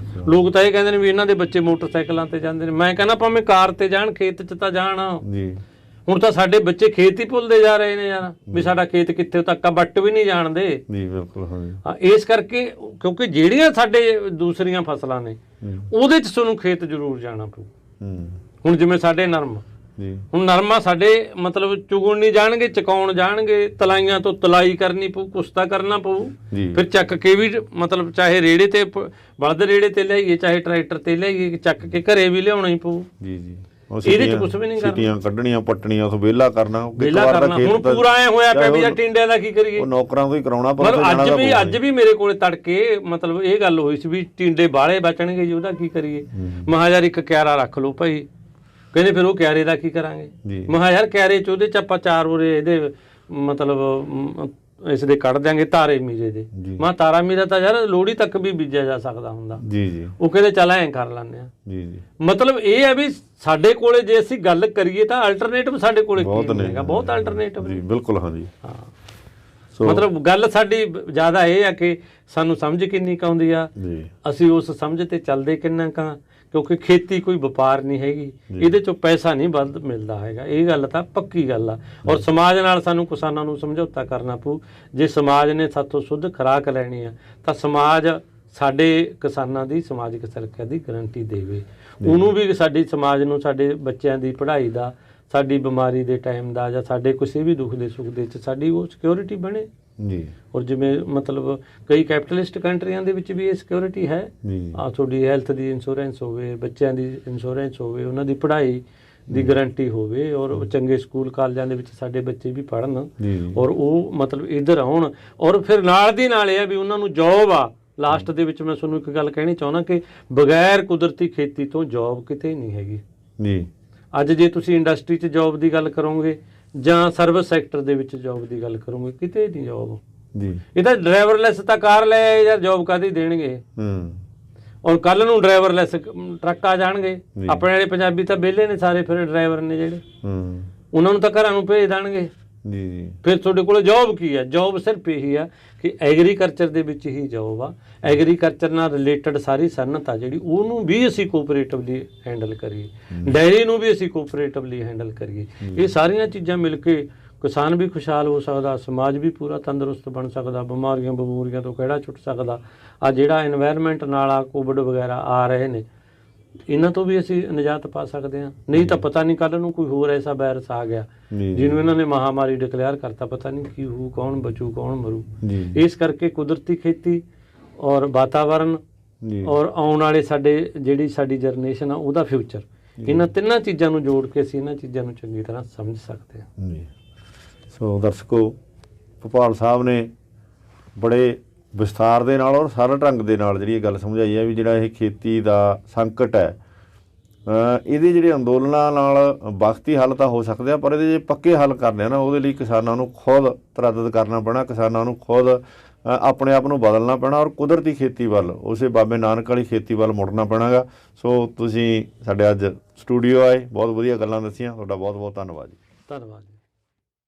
ਲੋਕ ਤਾਂ ਇਹ ਕਹਿੰਦੇ ਨੇ ਵੀ ਇਹਨਾਂ ਦੇ ਬੱਚੇ ਮੋਟਰਸਾਈਕਲਾਂ ਤੇ ਜਾਂਦੇ ਨੇ, ਮੈਂ ਕਹਿੰਦਾ ਭਾਵੇਂ ਕਾਰ ਤੇ ਜਾਣ, ਖੇਤ 'ਚ ਤਾਂ ਜਾਣ। ਹੁਣ ਤਾਂ ਸਾਡੇ ਬੱਚੇ ਖੇਤ ਹੀ ਭੁੱਲਦੇ ਜਾ ਰਹੇ ਨੇ ਯਾਰ, ਵੀ ਸਾਡਾ ਖੇਤ ਕਿੱਥੇ ਤੱਕ ਆ, ਬੱਟ ਵੀ ਨਹੀਂ ਜਾਣਦੇ। ਇਸ ਕਰਕੇ ਕਿਉਂਕਿ ਜਿਹੜੀਆਂ ਸਾਡੇ ਦੂਸਰੀਆਂ ਫਸਲਾਂ ਨੇ ਉਹਦੇ 'ਚ ਤੁਹਾਨੂੰ ਖੇਤ ਜ਼ਰੂਰ ਜਾਣਾ ਪਊ। ਹੁਣ ਜਿਵੇਂ ਸਾਡੇ ਨਰਮ, ਹੁਣ ਨਰਮਾ ਸਾਡੇ ਮਤਲਬ ਚੁਗਣ ਨਹੀਂ ਜਾਣਗੇ, ਚਕਾਉਣ ਜਾਣਗੇ, ਤਲਾਈਆਂ ਤੋਂ ਤਲਾਈ ਕਰਨੀ ਪਊ, ਕੁਸਤਾ ਕਰਨਾ ਪਊ, ਫਿਰ ਚੱਕ ਕੇ ਵੀ ਮਤਲਬ ਚਾਹੇ ਰੇੜੇ ਤੇ ਬਲਦ ਰੇੜੇ ਤੇ ਲਿਆਈਏ, ਚਾਹੇ ਟਰੈਕਟਰ ਤੇ ਲਿਆਈਏ, ਚੱਕ ਕੇ ਘਰੇ ਵੀ ਲਿਆਉਣਾ ਹੀ ਪਊ। ਇਹਦੇ ਚ ਕੁਝ ਵੀ ਨਹੀਂ ਕਰਨਾ, ਸਿੱਟੀਆਂ ਕੱਢਣੀਆਂ, ਪੱਟਣੀਆਂ, ਉਸ ਵਿਹਲਾ ਕਰਨਾ। ਹੁਣ ਪੂਰਾ ਐ ਹੋਇਆ ਪਿਆ ਵੀ ਟਿੰਡਿਆਂ ਦਾ ਕੀ ਕਰੀਏ, ਉਹ ਨੌਕਰਾਂ ਤੋਂ ਹੀ ਕਰਾਉਣਾ। ਅੱਜ ਵੀ ਮੇਰੇ ਕੋਲੇ ਤੜਕੇ ਮਤਲਬ ਇਹ ਗੱਲ ਹੋਈ ਸੀ ਵੀ ਟਿੰਡੇ ਬਾਹਲੇ ਬਚਣਗੇ ਜੀ, ਉਹਦਾ ਕੀ ਕਰੀਏ। ਮਹਾ ਯਾਰ ਇੱਕ ਕਿਆਰਾ ਰੱਖ ਲਓ ਭਾਈ, ਕਹਿੰਦੇ ਫਿਰ ਉਹ ਕਿਆਰੇ ਦਾ ਕੀ ਕਰਾਂਗੇ। ਮਹਾ ਯਾਰ ਕਿਆਰੇ ਚ ਉਹਦੇ ਚ ਆਪਾਂ 4 ਬੋਰੇ ਇਹਦੇ ਮਤਲਬ ਇਸ ਦੇ ਕੱਢ ਦਿਆਂਗੇ, ਤਾਰੇ ਮੀਰੇ ਦੇ। ਮੈਂ ਤਾਰਾ ਮੀਰਾ ਤਾਂ ਯਾਰ ਲੋਹੜੀ ਤੱਕ ਵੀ ਬੀਜਿਆ ਜਾ ਸਕਦਾ ਹੁੰਦਾ। ਉਹ ਕਹਿੰਦੇ ਚੱਲ ਐਂ ਕਰ ਲੈਂਦੇ ਆ। ਮਤਲਬ ਇਹ ਹੈ ਵੀ ਸਾਡੇ ਕੋਲੇ ਜੇ ਅਸੀਂ ਗੱਲ ਕਰੀਏ ਤਾਂ ਅਲਟਰਨੇਟਿਵ ਸਾਡੇ ਕੋਲੇ ਹੈਗਾ, ਬਹੁਤ ਅਲਟਰਨੇਟਿਵ। ਬਿਲਕੁਲ ਹਾਂਜੀ। ਮਤਲਬ ਗੱਲ ਸਾਡੀ ਜ਼ਿਆਦਾ ਇਹ ਆ ਕਿ ਸਾਨੂੰ ਸਮਝ ਕਿੰਨੀ ਕੁ ਆਉਂਦੀ ਆ, ਅਸੀਂ ਉਸ ਸਮਝ ਤੇ ਚੱਲਦੇ ਕਿੰਨਾ ਕੁ, ਕਿਉਂਕਿ ਖੇਤੀ ਕੋਈ ਵਪਾਰ ਨਹੀਂ ਹੈਗੀ, ਇਹਦੇ ਚੋਂ ਪੈਸਾ ਨਹੀਂ ਵੱਧ ਮਿਲਦਾ ਹੈਗਾ, ਇਹ ਗੱਲ ਤਾਂ ਪੱਕੀ ਗੱਲ ਆ। ਔਰ ਸਮਾਜ ਨਾਲ ਸਾਨੂੰ ਕਿਸਾਨਾਂ ਨੂੰ ਸਮਝੌਤਾ ਕਰਨਾ ਪਊ। ਜੇ ਸਮਾਜ ਨੇ ਸਾਥੋਂ ਸ਼ੁੱਧ ਖੁਰਾਕ ਲੈਣੀ ਆ ਤਾਂ ਸਮਾਜ ਸਾਡੇ ਕਿਸਾਨਾਂ ਦੀ ਸਮਾਜਿਕ ਸੁਰੱਖਿਆ ਦੀ ਗਰੰਟੀ ਦੇਵੇ, ਉਹਨੂੰ ਵੀ ਸਾਡੀ ਸਮਾਜ ਨੂੰ ਸਾਡੇ ਬੱਚਿਆਂ ਦੀ ਪੜ੍ਹਾਈ ਦਾ, ਸਾਡੀ ਬਿਮਾਰੀ ਦੇ ਟਾਈਮ ਦਾ, ਜਾਂ ਸਾਡੇ ਕਿਸੇ ਵੀ ਦੁੱਖ ਦੇ ਸੁੱਖ ਦੇ ਵਿੱਚ ਸਾਡੀ ਉਹ ਸਿਕਿਉਰਿਟੀ ਬਣੇ ਜੀ। ਔਰ ਜਿਵੇਂ ਮਤਲਬ ਕਈ ਕੈਪੀਟਲਿਸਟ ਕੰਟਰੀਆਂ ਦੇ ਵਿੱਚ ਵੀ ਇਹ ਸਿਕਿਉਰਿਟੀ ਹੈ, ਤੁਹਾਡੀ ਹੈਲਥ ਦੀ ਇੰਸ਼ੋਰੈਂਸ ਹੋਵੇ, ਬੱਚਿਆਂ ਦੀ ਇੰਸ਼ੋਰੈਂਸ ਹੋਵੇ, ਉਹਨਾਂ ਦੀ ਪੜ੍ਹਾਈ ਦੀ ਗਰੰਟੀ ਹੋਵੇ, ਔਰ ਚੰਗੇ ਸਕੂਲ ਕਾਲਜਾਂ ਦੇ ਵਿੱਚ ਸਾਡੇ ਬੱਚੇ ਵੀ ਪੜ੍ਹਨ, ਔਰ ਉਹ ਮਤਲਬ ਇੱਧਰ ਆਉਣ। ਔਰ ਫਿਰ ਨਾਲ ਦੀ ਨਾਲ ਇਹ ਆ ਵੀ ਉਹਨਾਂ ਨੂੰ ਜੋਬ ਆ। ਲਾਸਟ ਦੇ ਵਿੱਚ ਮੈਂ ਤੁਹਾਨੂੰ ਇੱਕ ਗੱਲ ਕਹਿਣੀ ਚਾਹੁੰਦਾ ਕਿ ਬਗੈਰ ਕੁਦਰਤੀ ਖੇਤੀ ਤੋਂ ਜੋਬ ਕਿਤੇ ਨਹੀਂ ਹੈਗੀ ਜੀ। ਅੱਜ ਜੇ ਤੁਸੀਂ ਇੰਡਸਟਰੀ 'ਚ ਜੋਬ ਦੀ ਗੱਲ ਕਰੋਗੇ ਜਾਂ ਸਰਵਿਸ ਸੈਕਟਰ ਦੇ ਵਿੱਚ ਜੋਬ ਦੀ ਗੱਲ ਕਰੋਗੇ, ਕਿਤੇ ਨਹੀਂ ਜੋਬ ਜੀ। ਇਹ ਤਾਂ ਡਰਾਈਵਰਲੈਸ ਤਾਂ ਕਾਰ ਲੈ ਆਏ ਯਾਰ, ਜੋਬ ਕਾਹਦੀ ਦੇਣਗੇ। ਔਰ ਕੱਲ ਨੂੰ ਡਰਾਈਵਰਲੈਸ ਟਰੱਕ ਆ ਜਾਣਗੇ, ਆਪਣੇ ਵਾਲੇ ਪੰਜਾਬੀ ਤਾਂ ਵਿਹਲੇ ਨੇ ਸਾਰੇ, ਫਿਰ ਡਰਾਈਵਰ ਨੇ ਜਿਹੜੇ, ਉਹਨਾਂ ਨੂੰ ਤਾਂ ਘਰਾਂ ਨੂੰ ਭੇਜ ਦੇਣਗੇ ਜੀ। ਫਿਰ ਤੁਹਾਡੇ ਕੋਲ ਜੋਬ ਕੀ ਹੈ? ਜੋਬ ਸਿਰਫ ਇਹੀ ਆ ਕਿ ਐਗਰੀਕਲਚਰ ਦੇ ਵਿੱਚ ਹੀ ਜੋਬ ਆ। ਐਗਰੀਕਲਚਰ ਨਾਲ ਰਿਲੇਟਡ ਸਾਰੀ ਸਨਅਤ ਆ ਜਿਹੜੀ, ਉਹਨੂੰ ਵੀ ਅਸੀਂ ਕੋਆਪਰੇਟਿਵਲੀ ਹੈਂਡਲ ਕਰੀਏ, ਡੈਰੀ ਨੂੰ ਵੀ ਅਸੀਂ ਕੋਆਪਰੇਟਿਵਲੀ ਹੈਂਡਲ ਕਰੀਏ। ਇਹ ਸਾਰੀਆਂ ਚੀਜ਼ਾਂ ਮਿਲ ਕੇ ਕਿਸਾਨ ਵੀ ਖੁਸ਼ਹਾਲ ਹੋ ਸਕਦਾ, ਸਮਾਜ ਵੀ ਪੂਰਾ ਤੰਦਰੁਸਤ ਬਣ ਸਕਦਾ, ਬਿਮਾਰੀਆਂ ਬਮੂਰੀਆਂ ਤੋਂ ਕਿਹੜਾ ਛੁੱਟ ਸਕਦਾ। ਆ ਜਿਹੜਾ ਇਨਵਾਇਰਮੈਂਟ ਨਾਲ ਆ ਕੋਵਿਡ ਵਗੈਰਾ ਆ ਰਹੇ ਨੇ, ਇਹਨਾਂ ਤੋਂ ਵੀ ਅਸੀਂ ਨਿਜਾਤ ਪਾ ਸਕਦੇ ਹਾਂ। ਨਹੀਂ ਤਾਂ ਪਤਾ ਨਹੀਂ ਕੱਲ੍ਹ ਨੂੰ ਕੋਈ ਹੋਰ ਐਸਾ ਵਾਇਰਸ ਆ ਗਿਆ ਜਿਹਨੂੰ ਇਹਨਾਂ ਨੇ ਮਹਾਮਾਰੀ ਡਿਕਲੇਅਰ ਕਰਤਾ, ਪਤਾ ਨਹੀਂ ਕੀ ਹੋਊ, ਕੌਣ ਬਚੂ ਕੌਣ ਮਰੂ। ਇਸ ਕਰਕੇ ਕੁਦਰਤੀ ਖੇਤੀ ਔਰ ਵਾਤਾਵਰਨ ਔਰ ਆਉਣ ਵਾਲੇ ਸਾਡੇ ਜਿਹੜੀ ਸਾਡੀ ਜਨਰੇਸ਼ਨ ਆ ਉਹਦਾ ਫਿਊਚਰ, ਇਹਨਾਂ ਤਿੰਨਾਂ ਚੀਜ਼ਾਂ ਨੂੰ ਜੋੜ ਕੇ ਅਸੀਂ ਇਹਨਾਂ ਚੀਜ਼ਾਂ ਨੂੰ ਚੰਗੀ ਤਰ੍ਹਾਂ ਸਮਝ ਸਕਦੇ ਹਾਂ। ਸੋ ਦਰਸ਼ਕੋ, ਭੁਪਾਲ ਸਾਹਿਬ ਨੇ ਬੜੇ ਵਿਸਥਾਰ ਦੇ ਨਾਲ ਔਰ ਸਰਲ ਢੰਗ ਦੇ ਨਾਲ ਜਿਹੜੀ ਇਹ ਗੱਲ ਸਮਝਾਈ ਹੈ ਵੀ ਜਿਹੜਾ ਇਹ ਖੇਤੀ ਦਾ ਸੰਕਟ ਹੈ, ਇਹਦੇ ਜਿਹੜੇ ਅੰਦੋਲਨਾਂ ਨਾਲ ਵਕਤੀ ਹੱਲ ਤਾਂ ਹੋ ਸਕਦੇ ਆ, ਪਰ ਇਹਦੇ ਜੇ ਪੱਕੇ ਹੱਲ ਕਰਨੇ ਆ ਨਾ, ਉਹਦੇ ਲਈ ਕਿਸਾਨਾਂ ਨੂੰ ਖੁਦ ਤਰੱਦਦ ਕਰਨਾ ਪੈਣਾ, ਕਿਸਾਨਾਂ ਨੂੰ ਖੁਦ ਆਪਣੇ ਆਪ ਨੂੰ ਬਦਲਣਾ ਪੈਣਾ ਔਰ ਕੁਦਰਤੀ ਖੇਤੀ ਵੱਲ, ਉਸੇ ਬਾਬੇ ਨਾਨਕ ਵਾਲੀ ਖੇਤੀ ਵੱਲ ਮੁੜਨਾ ਪੈਣਾ ਗਾ। ਸੋ ਤੁਸੀਂ ਸਾਡੇ ਅੱਜ ਸਟੂਡੀਓ ਆਏ, ਬਹੁਤ ਵਧੀਆ ਗੱਲਾਂ ਦੱਸੀਆਂ, ਤੁਹਾਡਾ ਬਹੁਤ ਬਹੁਤ ਧੰਨਵਾਦ ਜੀ। ਧੰਨਵਾਦ।